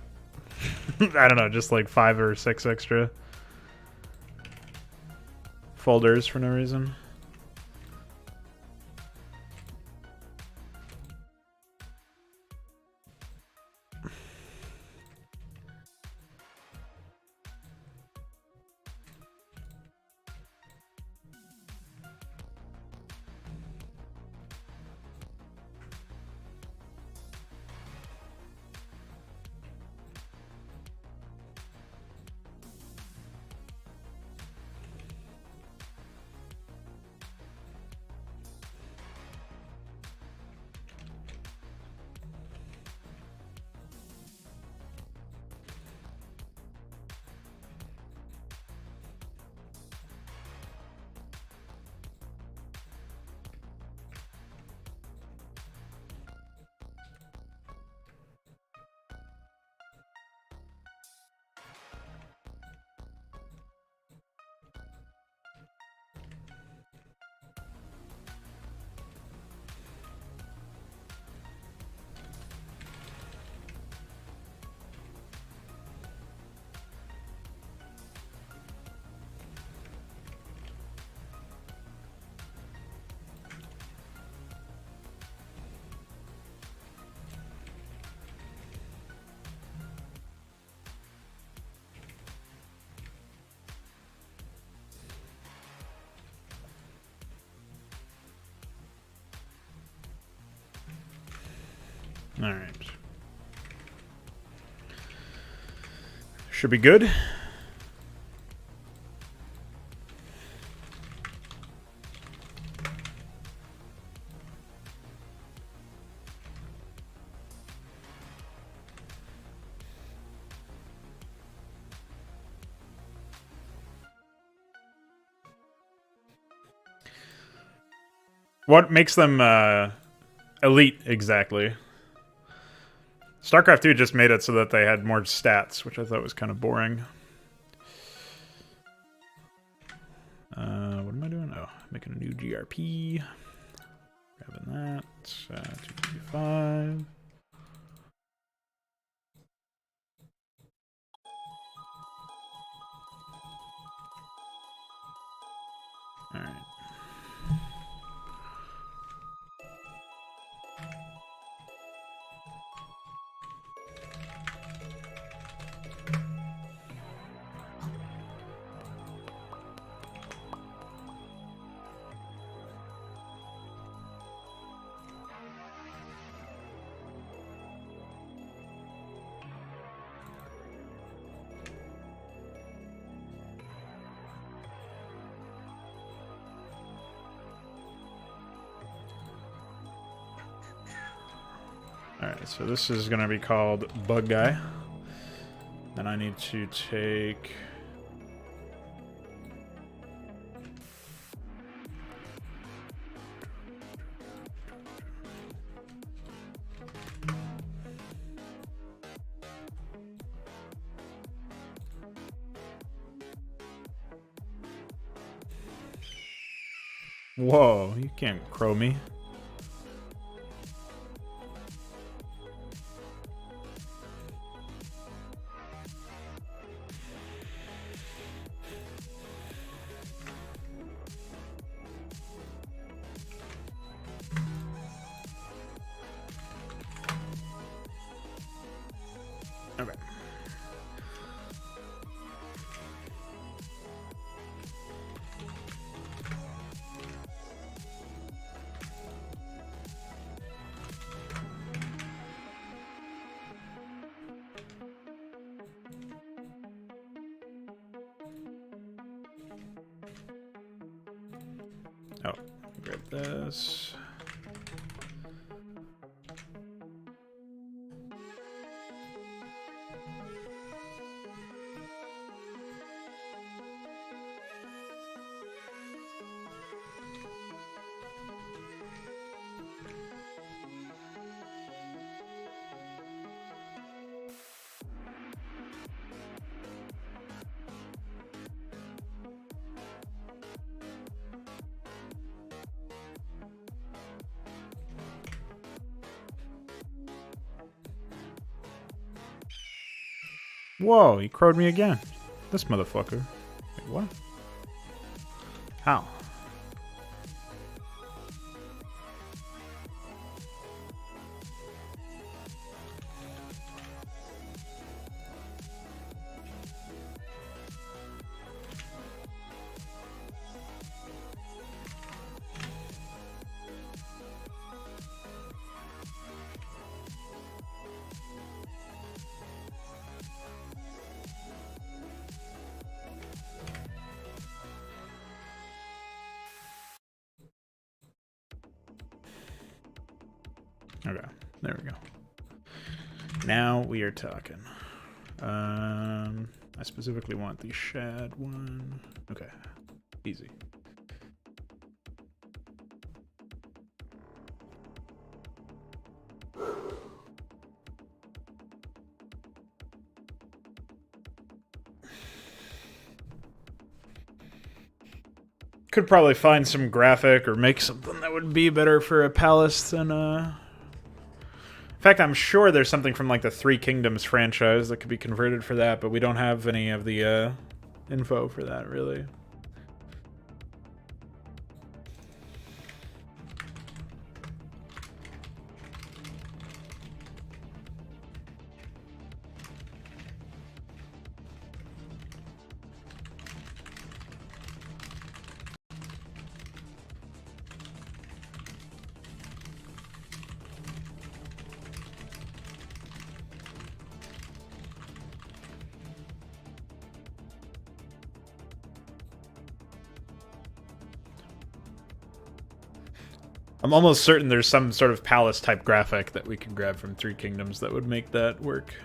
I don't know, just like 5 or 6 extra folders for no reason. All right. Should be good. What makes them elite exactly? Starcraft 2 just made it so that they had more stats, which I thought was kind of boring. What am I doing? Oh, making a new GRP. Grabbing that. 255. All right. Alright, so this is going to be called Bug Guy. Then I need to take... Whoa, you can't crow me. Okay. Oh, grab this. Whoa, he crowed me again. This motherfucker. Wait, what? How? Okay, there we go. Now we are talking. I specifically want the shad one. Okay, easy. Could probably find some graphic or make something that would be better for a palace than In fact, I'm sure there's something from like the Three Kingdoms franchise that could be converted for that, but we don't have any of the info for that, really. I'm almost certain there's some sort of palace-type graphic that we can grab from Three Kingdoms that would make that work.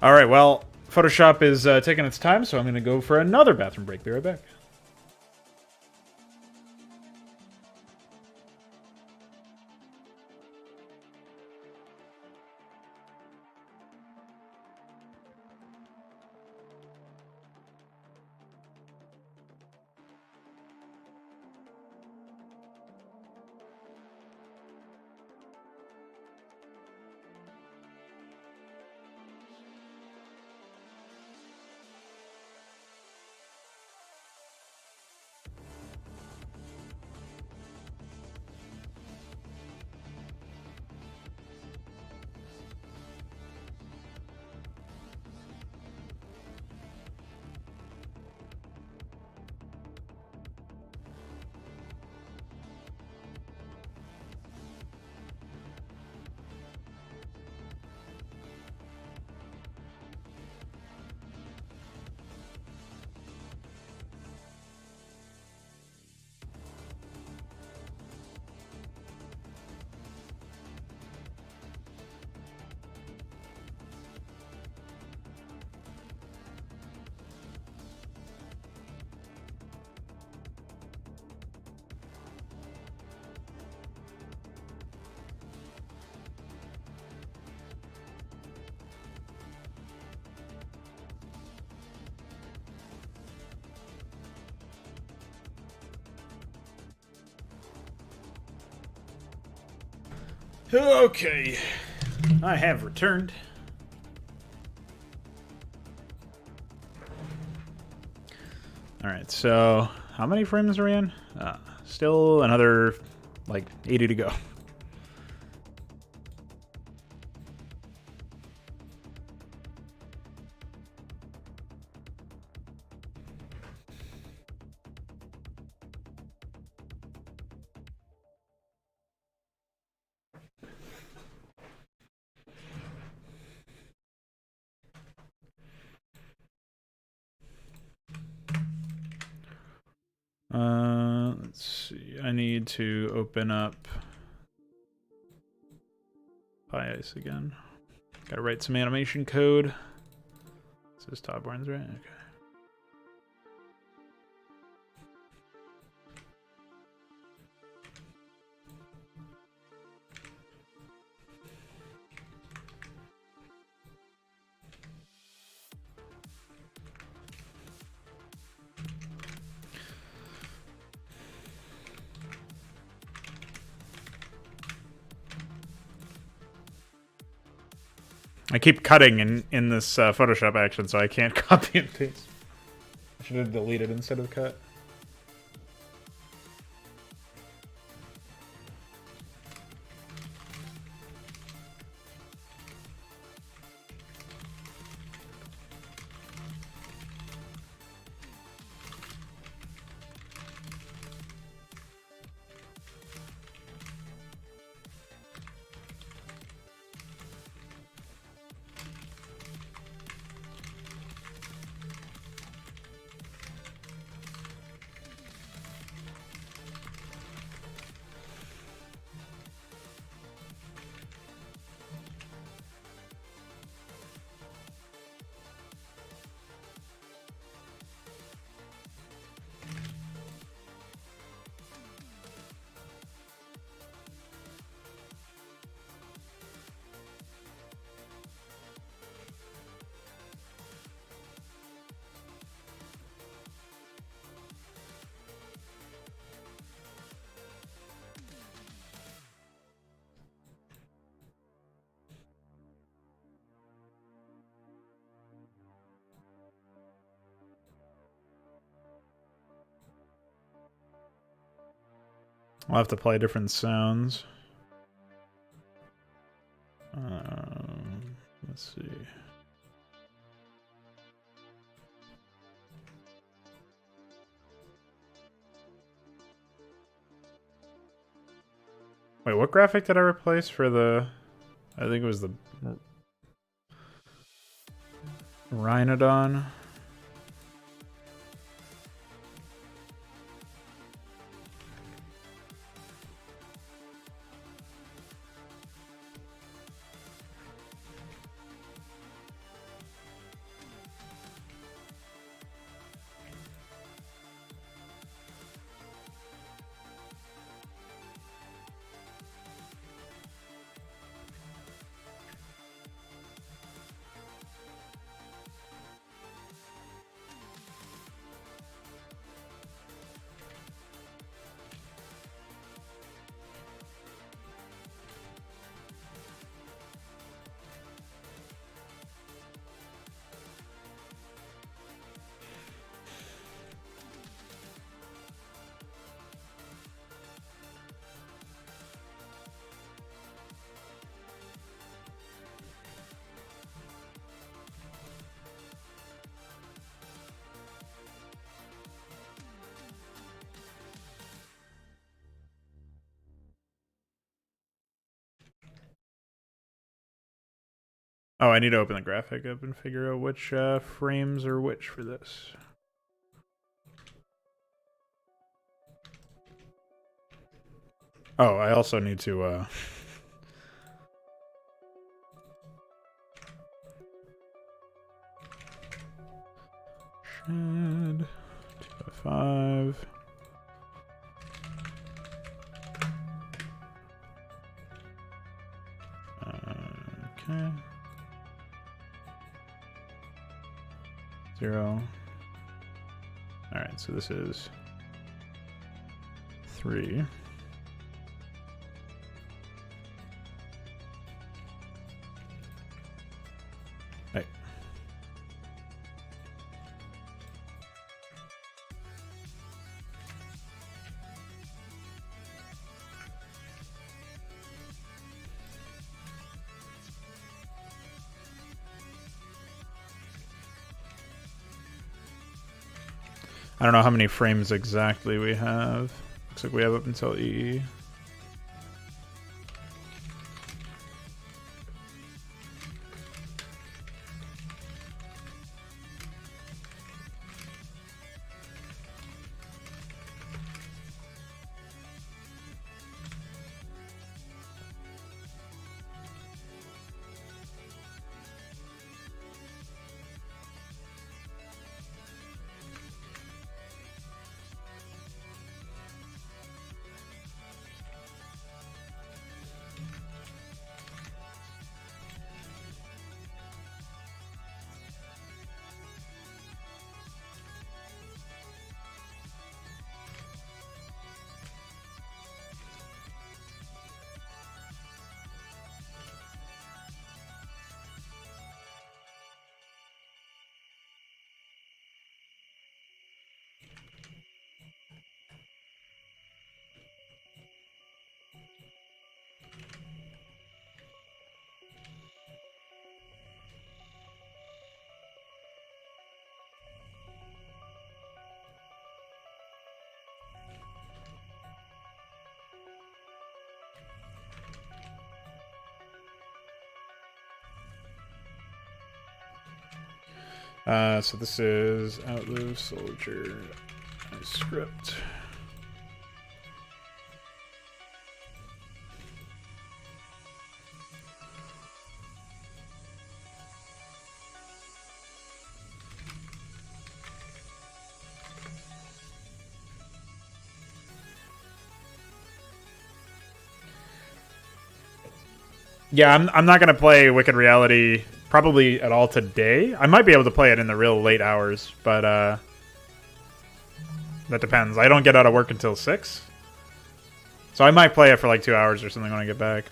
Alright, well, Photoshop is taking its time, so I'm going to go for another bathroom break. Be right back. Okay, I have returned. Alright, so how many frames are we in? Still another, like, 80 to go. Let's see. I need to open up PyIce again. Gotta write some animation code. This is Todborne's, right? Okay. I keep cutting in this Photoshop action, so I can't copy and paste. I should have deleted instead of cut. I'll have to play different sounds. Let's see. Wait, what graphic did I replace for the... I think it was the... Rhinodon? Oh, I need to open the graphic up and figure out which frames are which for this. Oh, I also need to shed 2.5. Okay. 0. Alright, so this is 3. I don't know how many frames exactly we have. Looks like we have up until E. So this is Outlive Soldier script. Yeah, I'm not gonna play Wicked Reality probably at all today. I might be able to play it in the real late hours, but that depends. I don't get out of work until 6. So I might play it for like 2 hours or something when I get back.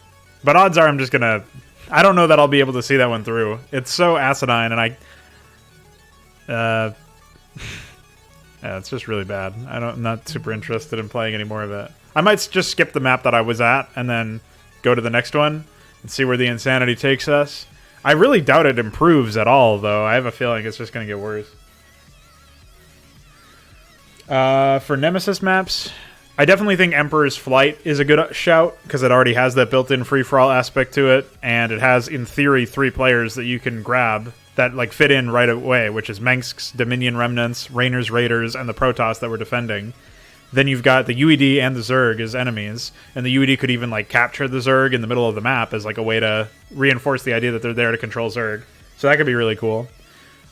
But odds are I'm just gonna... I don't know that I'll be able to see that one through. It's so acidine, and I... yeah, it's just really bad. I'm not super interested in playing any more of it. I might just skip the map that I was at, and then go to the next one, and see where the insanity takes us. I really doubt it improves at all, though. I have a feeling it's just going to get worse. For Nemesis maps, I definitely think Emperor's Flight is a good shout, because it already has that built-in free-for-all aspect to it, and it has, in theory, 3 players that you can grab that like fit in right away, which is Mengsk's Dominion Remnants, Rainer's Raiders, and the Protoss that we're defending. Then you've got the UED and the Zerg as enemies, and the UED could even like capture the Zerg in the middle of the map as like a way to reinforce the idea that they're there to control Zerg. So that could be really cool.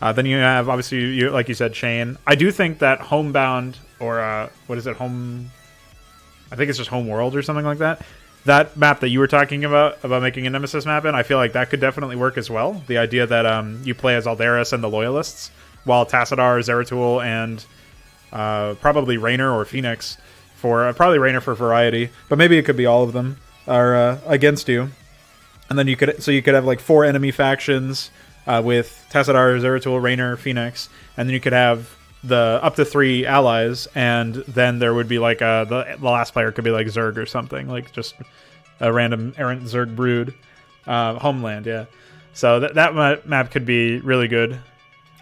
Then you have, obviously, like you said, Shane. I do think that Homebound, or what is it, I think it's just Homeworld or something like that. That map that you were talking about making a Nemesis map in, I feel like that could definitely work as well. The idea that you play as Aldaris and the Loyalists, while Tassadar, Zeratul, and probably Raynor or Phoenix probably Raynor for variety, but maybe it could be all of them are against you. And then you could have like 4 enemy factions with Tassadar, Zeratul, Raynor, Phoenix, and then you could have the up to 3 allies, and then there would be like the last player could be like Zerg or something, like just a random errant Zerg brood. Homeland, yeah. So that map could be really good.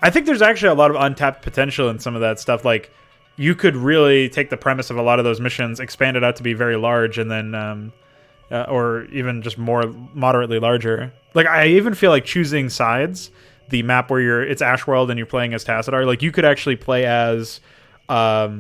I think there's actually a lot of untapped potential in some of that stuff. Like, you could really take the premise of a lot of those missions, expand it out to be very large, and then, or even just more moderately larger. Like, I even feel like choosing sides, the map where it's Ashworld and you're playing as Tassadar, like, you could actually play as a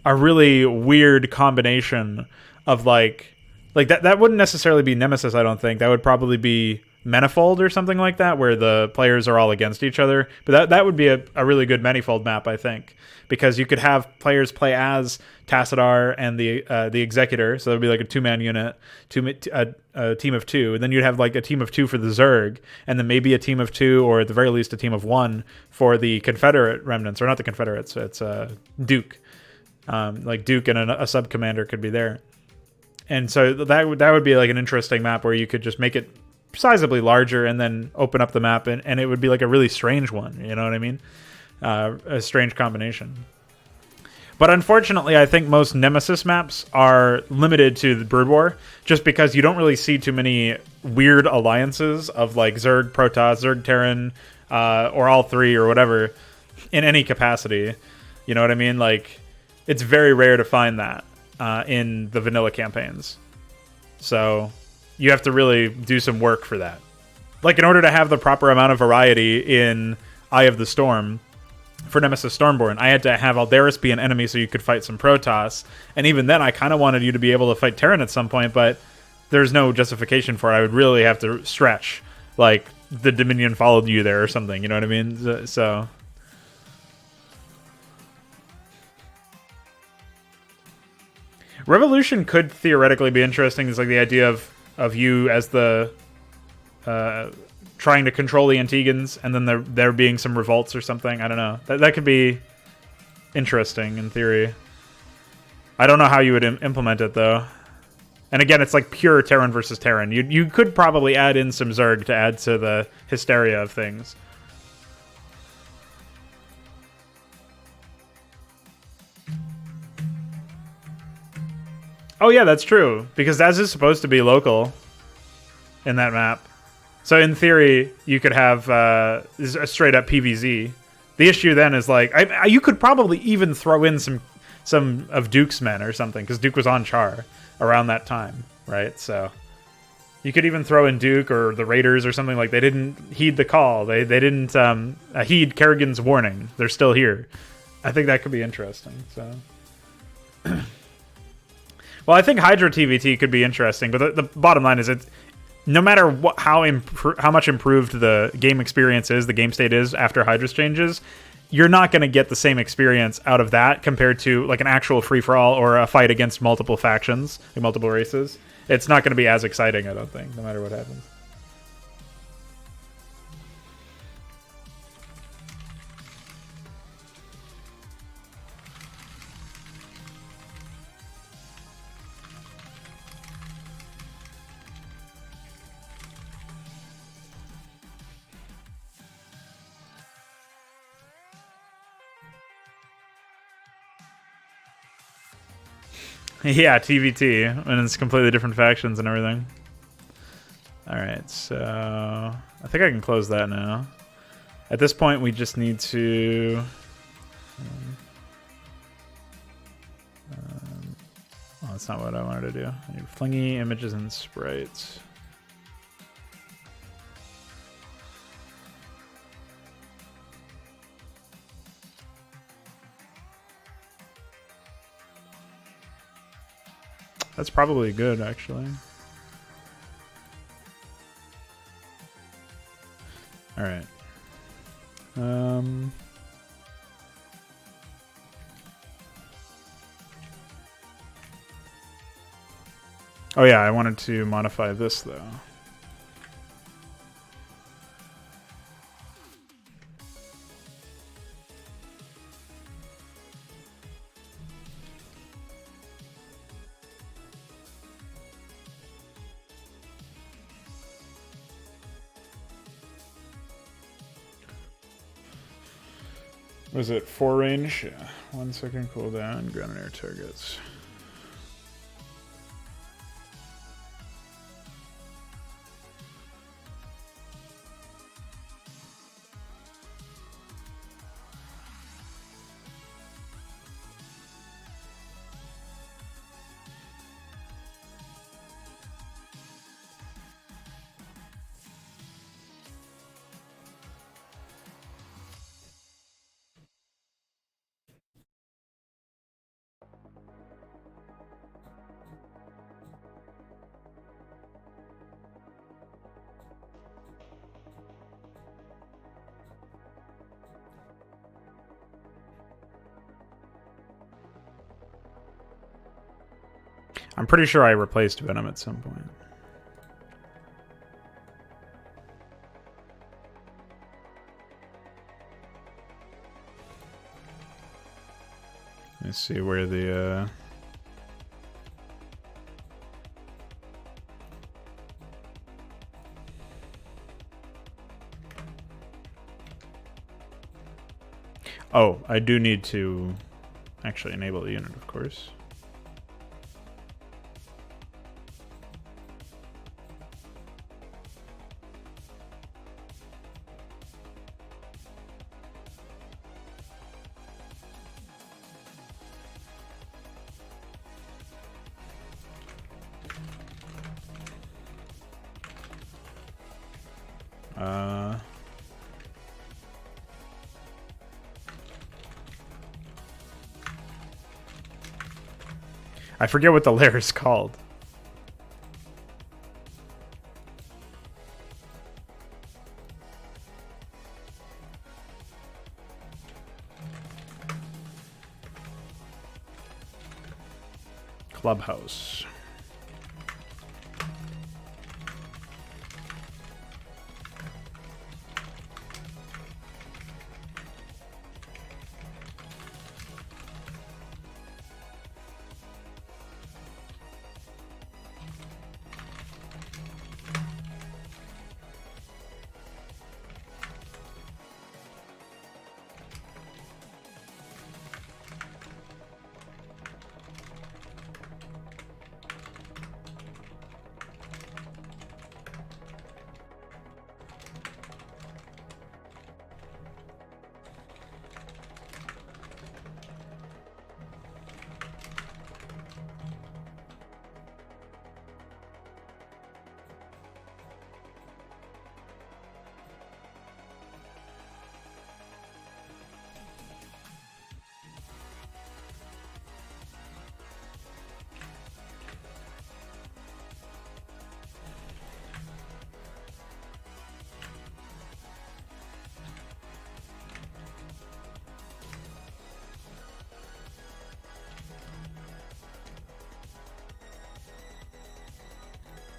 really weird combination of, like that wouldn't necessarily be Nemesis, I don't think. That would probably be Manifold or something like that, where the players are all against each other. But that would be a really good Manifold map, I think, because you could have players play as Tassadar and the Executor, so that would be like a 2-man unit, a team of 2, and then you'd have like a team of 2 for the Zerg, and then maybe a team of 2, or at the very least a team of 1 for the Confederate remnants, or not the Confederates, it's Duke. Like Duke and a sub-commander could be there. And so that would be like an interesting map where you could just make it sizably larger and then open up the map, and it would be like a really strange one, you know what I mean? A strange combination. But unfortunately, I think most Nemesis maps are limited to the Brood War, just because you don't really see too many weird alliances of like Zerg, Protoss, Zerg, Terran, or all 3 or whatever in any capacity. You know what I mean? Like, it's very rare to find that in the vanilla campaigns. So you have to really do some work for that. Like, in order to have the proper amount of variety in Eye of the Storm for Nemesis Stormborn, I had to have Aldaris be an enemy so you could fight some Protoss. And even then, I kind of wanted you to be able to fight Terran at some point, but there's no justification for it. I would really have to stretch. Like, the Dominion followed you there or something, you know what I mean? So... Revolution could theoretically be interesting. It's like the idea of you as the trying to control the Antigans, and then there being some revolts or something. I don't know. That could be interesting in theory. I don't know how you would implement it though. And again, it's like pure Terran versus Terran. You could probably add in some Zerg to add to the hysteria of things. Oh yeah, that's true. Because Daz is supposed to be local in that map. So in theory, you could have a straight up PvZ. The issue then is like, you could probably even throw in some of Duke's men or something, because Duke was on Char around that time, right? So you could even throw in Duke or the Raiders or something. Like, they didn't heed the call. They didn't heed Kerrigan's warning. They're still here. I think that could be interesting. So. Well, I think Hydra TVT could be interesting, but the bottom line is no matter how much improved the game experience is, the game state is after Hydra's changes, you're not going to get the same experience out of that compared to like an actual free-for-all or a fight against multiple factions, like multiple races. It's not going to be as exciting, I don't think, no matter what happens. Yeah, TVT, and it's completely different factions and everything. Alright, so I think I can close that now. At this point, we just need to... oh, that's not what I wanted to do. I need flingy images and sprites. That's probably good, actually. All right. Oh yeah, I wanted to modify this though. Was it 4 range? Yeah. 1 second cooldown, ground and air targets. I'm pretty sure I replaced Venom at some point. Let's see where the... Oh, I do need to actually enable the unit, of course. I forget what the lair is called. Clubhouse.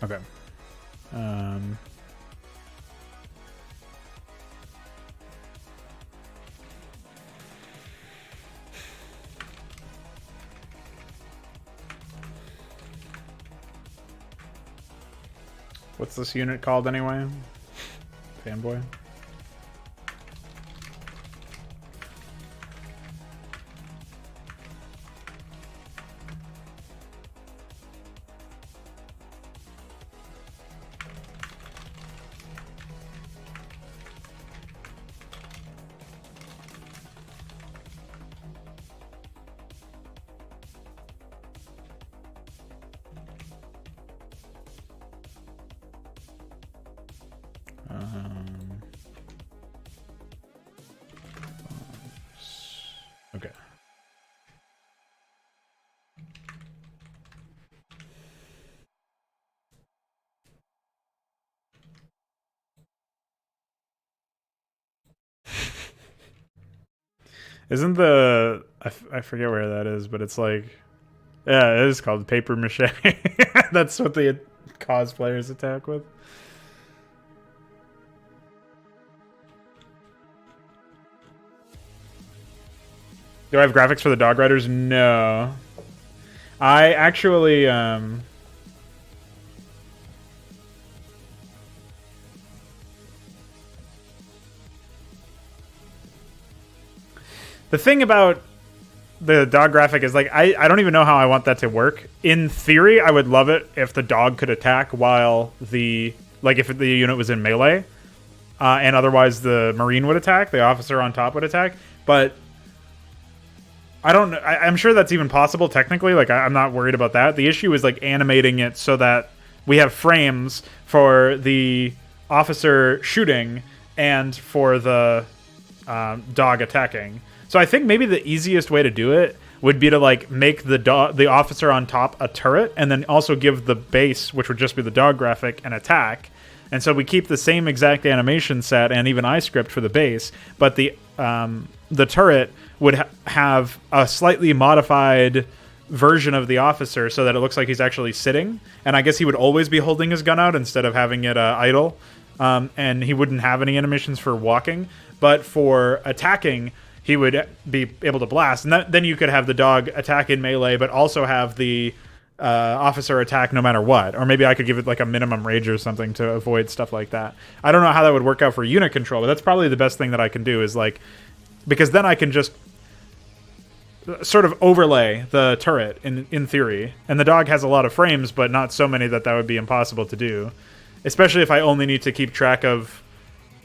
Okay. What's this unit called anyway? Fanboy? Okay. Isn't the... I forget where that is, but it's like... Yeah, it is called paper mache. That's what the cosplayers attack with. Do I have graphics for the Dog Riders? No. I actually... The thing about the dog graphic is, like, I don't even know how I want that to work. In theory, I would love it if the dog could attack while the... Like, if the unit was in melee. And otherwise the Marine would attack. The officer on top would attack. But... I don't know. I'm sure that's even possible technically. Like, I'm not worried about that. The issue is, like, animating it so that we have frames for the officer shooting and for the dog attacking. So I think maybe the easiest way to do it would be to, like, make the officer on top a turret and then also give the base, which would just be the dog graphic, an attack. And so we keep the same exact animation set and even iScript for the base, but the turret would have a slightly modified version of the officer so that it looks like he's actually sitting. And I guess he would always be holding his gun out instead of having it idle. And he wouldn't have any animations for walking. But for attacking, he would be able to blast. And then you could have the dog attack in melee, but also have the officer attack no matter what. Or maybe I could give it like a minimum rage or something to avoid stuff like that. I don't know how that would work out for unit control, but that's probably the best thing that I can do is, like, because then I can just sort of overlay the turret in theory. And the dog has a lot of frames, but not so many that would be impossible to do. Especially if I only need to keep track of,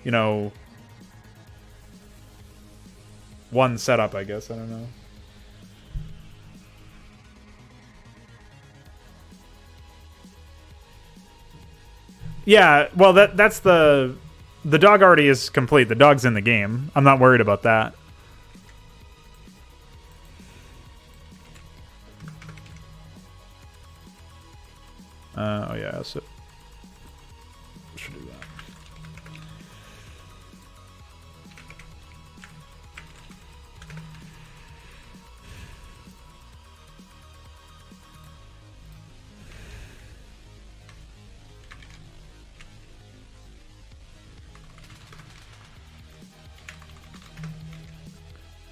you know, one setup, I guess. I don't know. Yeah, well, that's the dog already is complete. The dog's in the game. I'm not worried about that. Oh yeah, that's it. Should do that.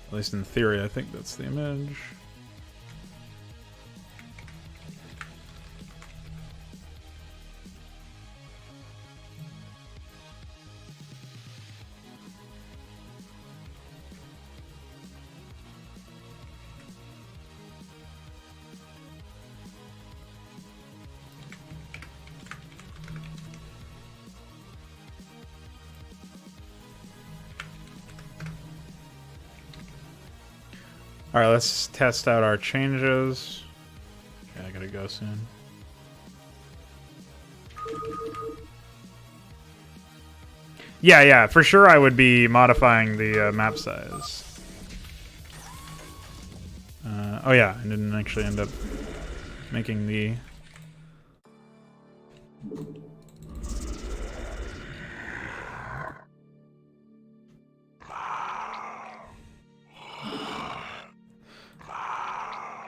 At least in theory, I think that's the image. All right, let's test out our changes. Okay, I gotta go soon. Yeah, for sure I would be modifying the map size. Oh yeah, I didn't actually end up making the...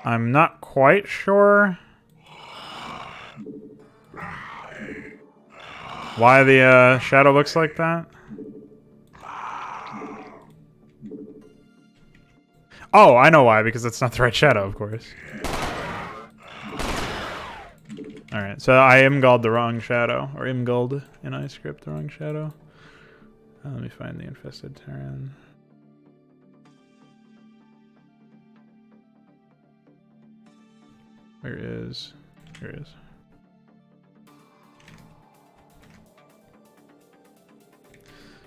I'm not quite sure why the shadow looks like that. Oh, I know why, because it's not the right shadow, of course. Alright, so I imgulled the wrong shadow, or imgulled in iScript the wrong shadow. Let me find the infested Terran. Where is... Here it is.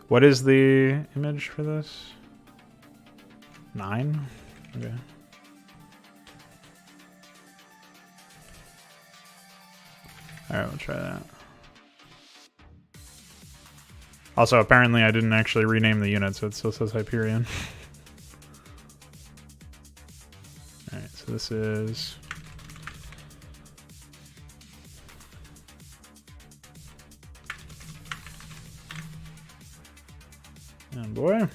What is the image for this? 9? Okay. Alright, we'll try that. Also, apparently I didn't actually rename the unit, so it still says Hyperion. Alright, so this is... Oh boy.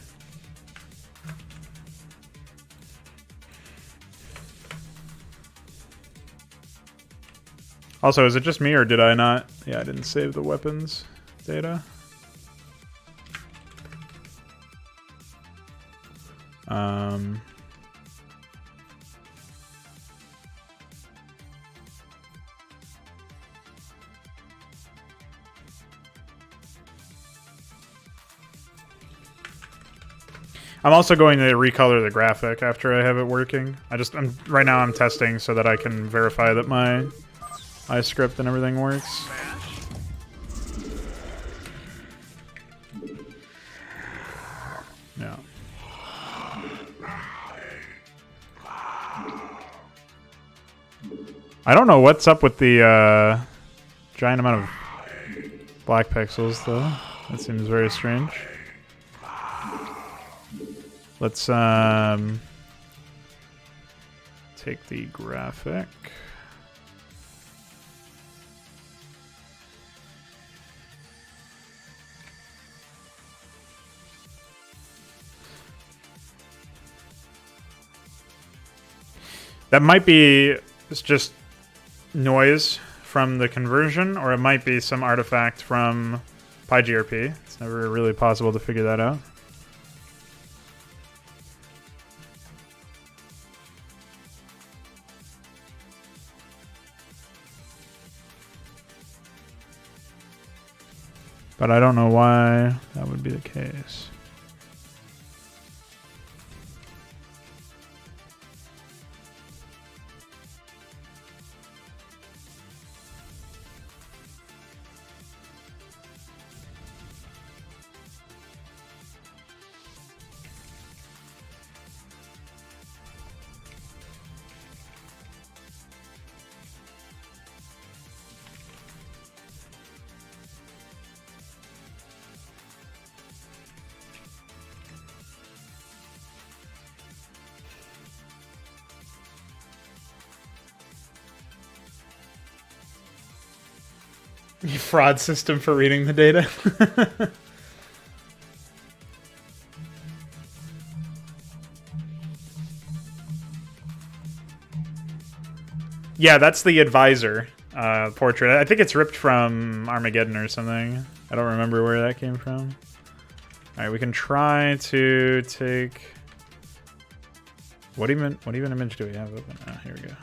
Also, is it just me or did I not? Yeah, I didn't save the weapons data. I'm also going to recolor the graphic after I have it working. Right now I'm testing so that I can verify that my iScript and everything works. Yeah. I don't know what's up with the giant amount of black pixels, though. That seems very strange. Let's take the graphic. That might be just noise from the conversion, or it might be some artifact from PyGRP. It's never really possible to figure that out. But I don't know why that would be the case. Fraud system for reading the data. Yeah, that's the advisor portrait. I think it's ripped from Armageddon or something. I don't remember where that came from. Alright, we can try to take... What even image do we have open? Ah, here we go.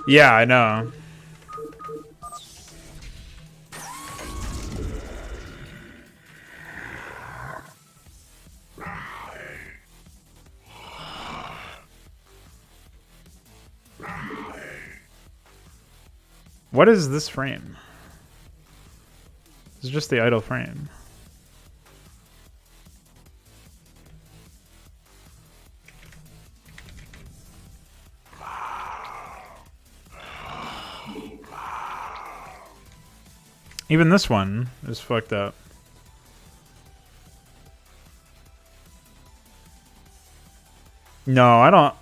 Yeah, I know. What is this frame? This is just the idle frame. Even this one is fucked up. No, I don't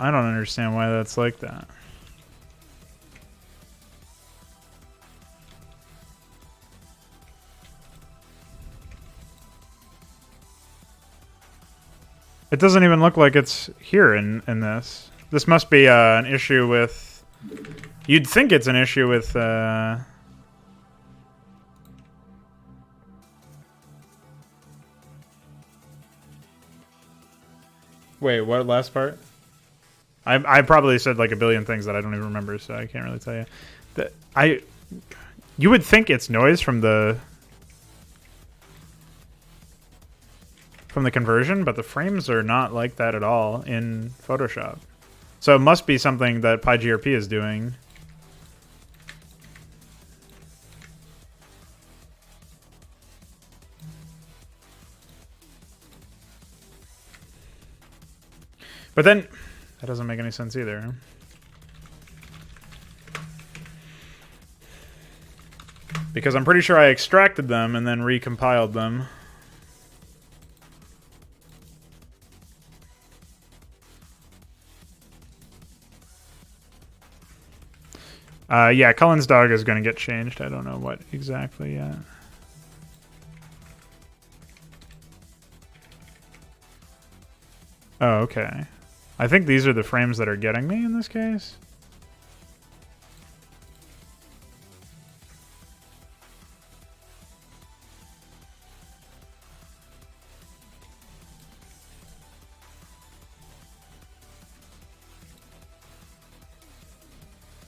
understand why that's like that. It doesn't even look like it's here in this. This must be an issue with... You'd think it's an issue with... Wait, what last part? I probably said like a billion things that I don't even remember, so I can't really tell you. You would think it's noise from the conversion, but the frames are not like that at all in Photoshop. So it must be something that PyGRP is doing. But then, that doesn't make any sense either. Because I'm pretty sure I extracted them and then recompiled them. Yeah, Cullen's dog is going to get changed. I don't know what exactly yet. Oh, okay. I think these are the frames that are getting me in this case.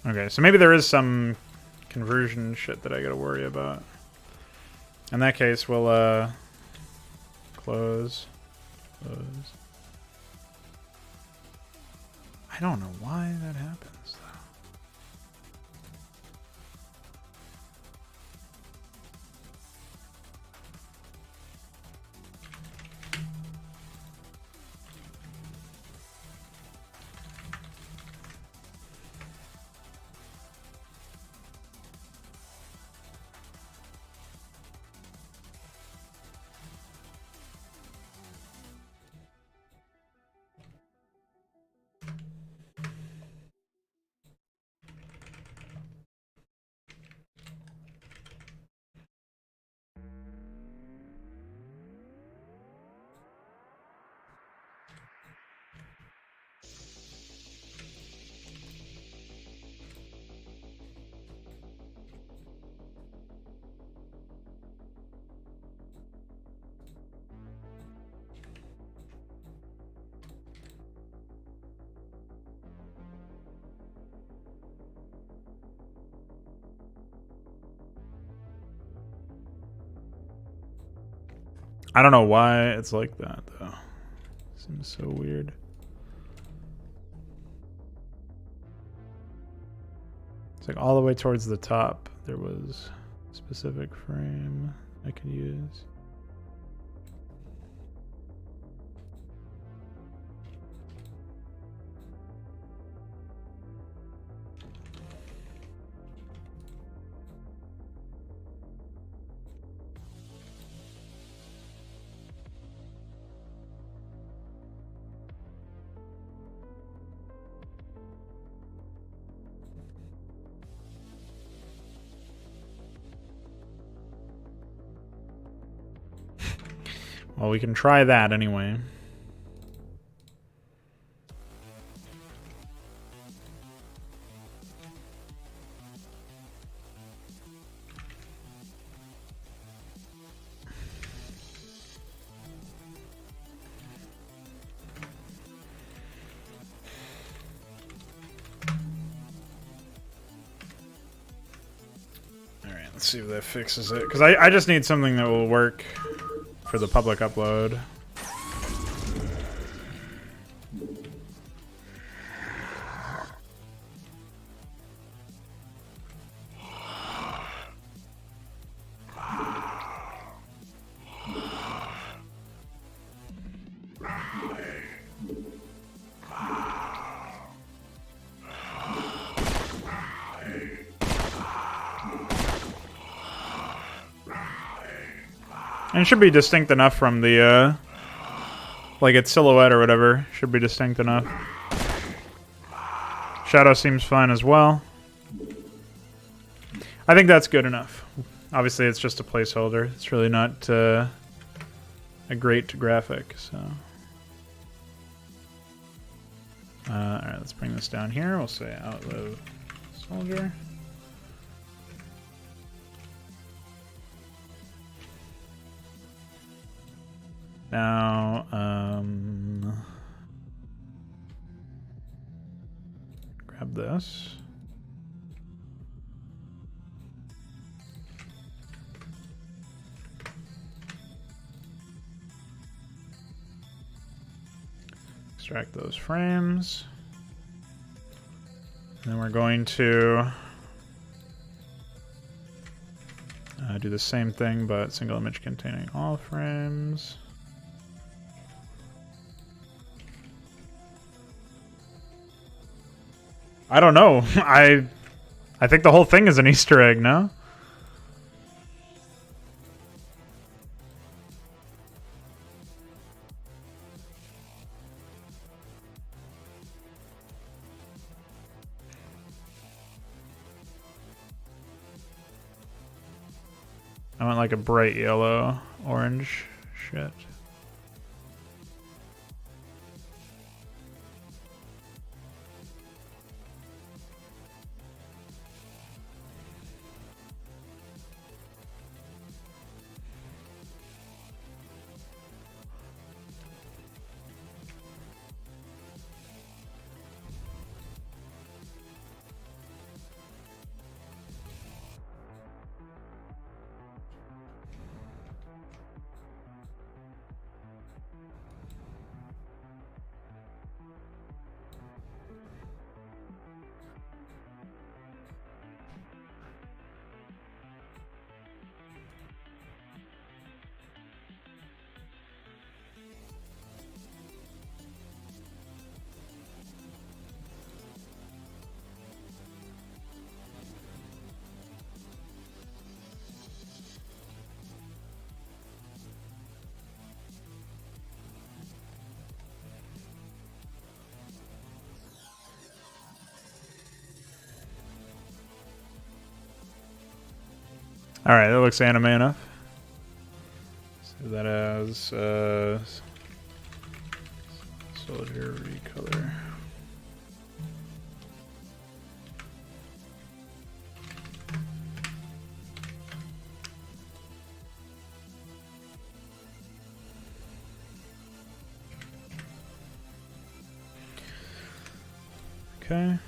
Okay, so maybe there is some conversion shit that I gotta worry about. In that case, we'll close. I don't know why that happens, though. I don't know why it's like that, though. Seems so weird. It's like all the way towards the top, there was a specific frame I could use. Well, we can try that anyway. Alright, let's see if that fixes it. Because I just need something that will work for the public upload. And it should be distinct enough from the, like its silhouette or whatever. Should be distinct enough. Shadow seems fine as well. I think that's good enough. Obviously, it's just a placeholder. It's really not a great graphic, so... Alright, let's bring this down here. We'll say outlive soldier. Now, grab this. Extract those frames. And then we're going to do the same thing, but single image containing all frames. I don't know. I think the whole thing is an Easter egg, no? I want like a bright yellow, orange shit. Alright, that looks anime enough. So that as soldier recolor. Okay.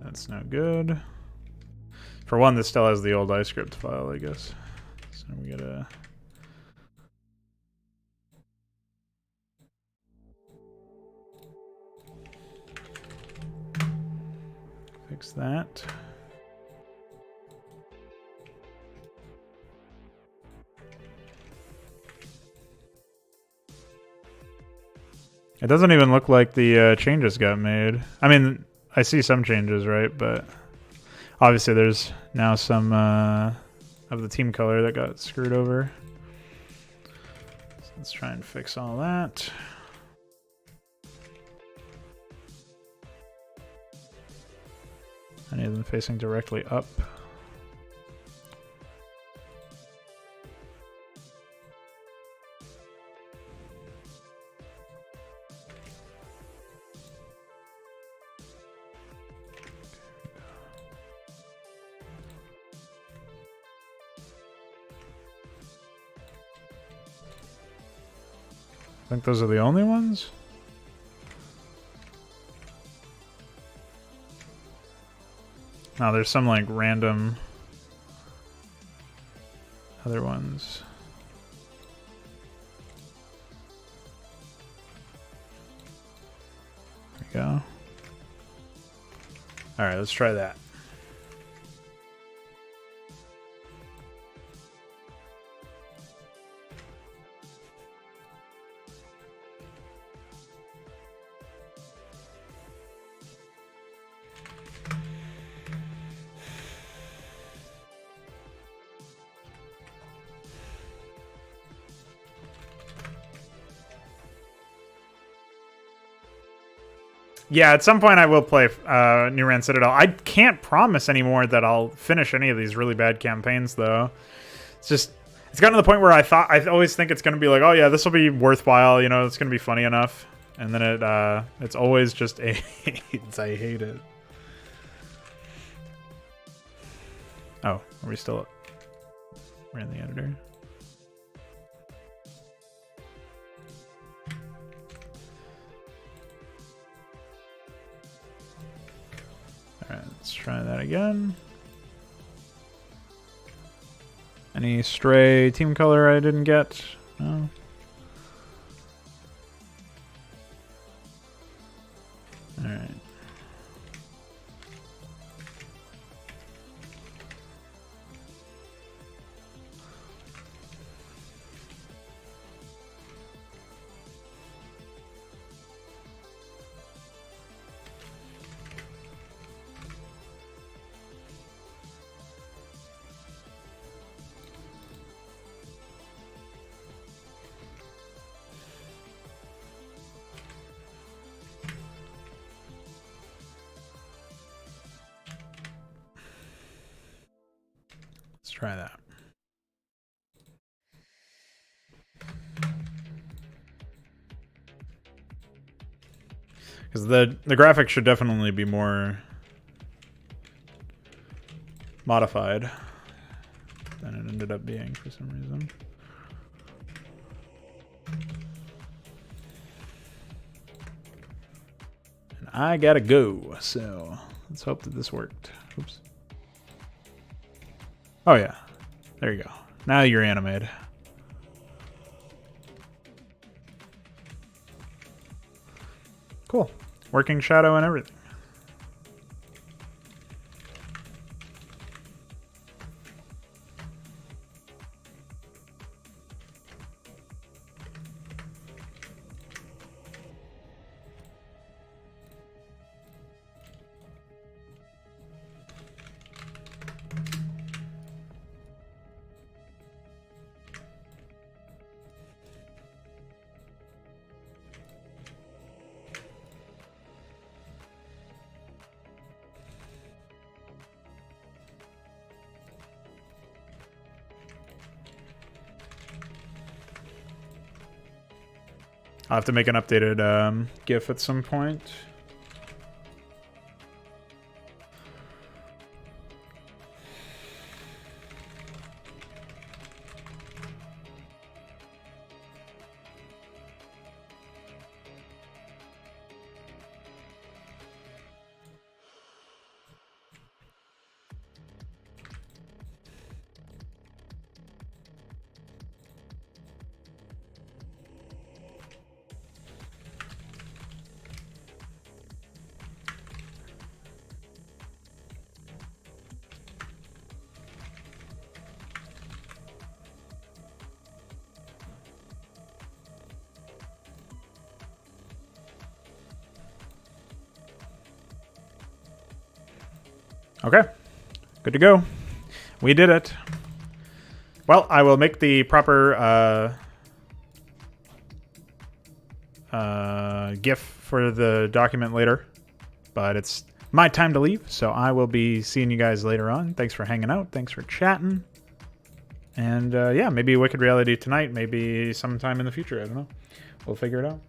That's no good. For one, this still has the old iScript file, I guess. So we gotta... fix that. It doesn't even look like the changes got made. I mean, I see some changes, right? But obviously there's now some of the team color that got screwed over. So let's try and fix all that. Any of them facing directly up. I think those are the only ones. No, there's some like random other ones. There we go. All right, let's try that. Yeah, at some point I will play New Rand Citadel. I can't promise anymore that I'll finish any of these really bad campaigns, though. It's just, it's gotten to the point where I always think it's going to be like, oh yeah, this will be worthwhile, you know, it's going to be funny enough. And then it's always just AIDS. I hate it. Oh, are we still up? We're in the editor. Alright, let's try that again. Any stray team color I didn't get? No. Alright. Let's try that. Because the graphics should definitely be more modified than it ended up being for some reason. And I gotta go, so let's hope that this worked. Oops. Oh yeah, there you go. Now you're animated. Cool. Working shadow and everything. I'll have to make an updated GIF at some point. Okay. Good to go. We did it. Well, I will make the proper GIF for the document later. But it's my time to leave, so I will be seeing you guys later on. Thanks for hanging out. Thanks for chatting. And yeah, maybe Wicked Reality tonight. Maybe sometime in the future. I don't know. We'll figure it out.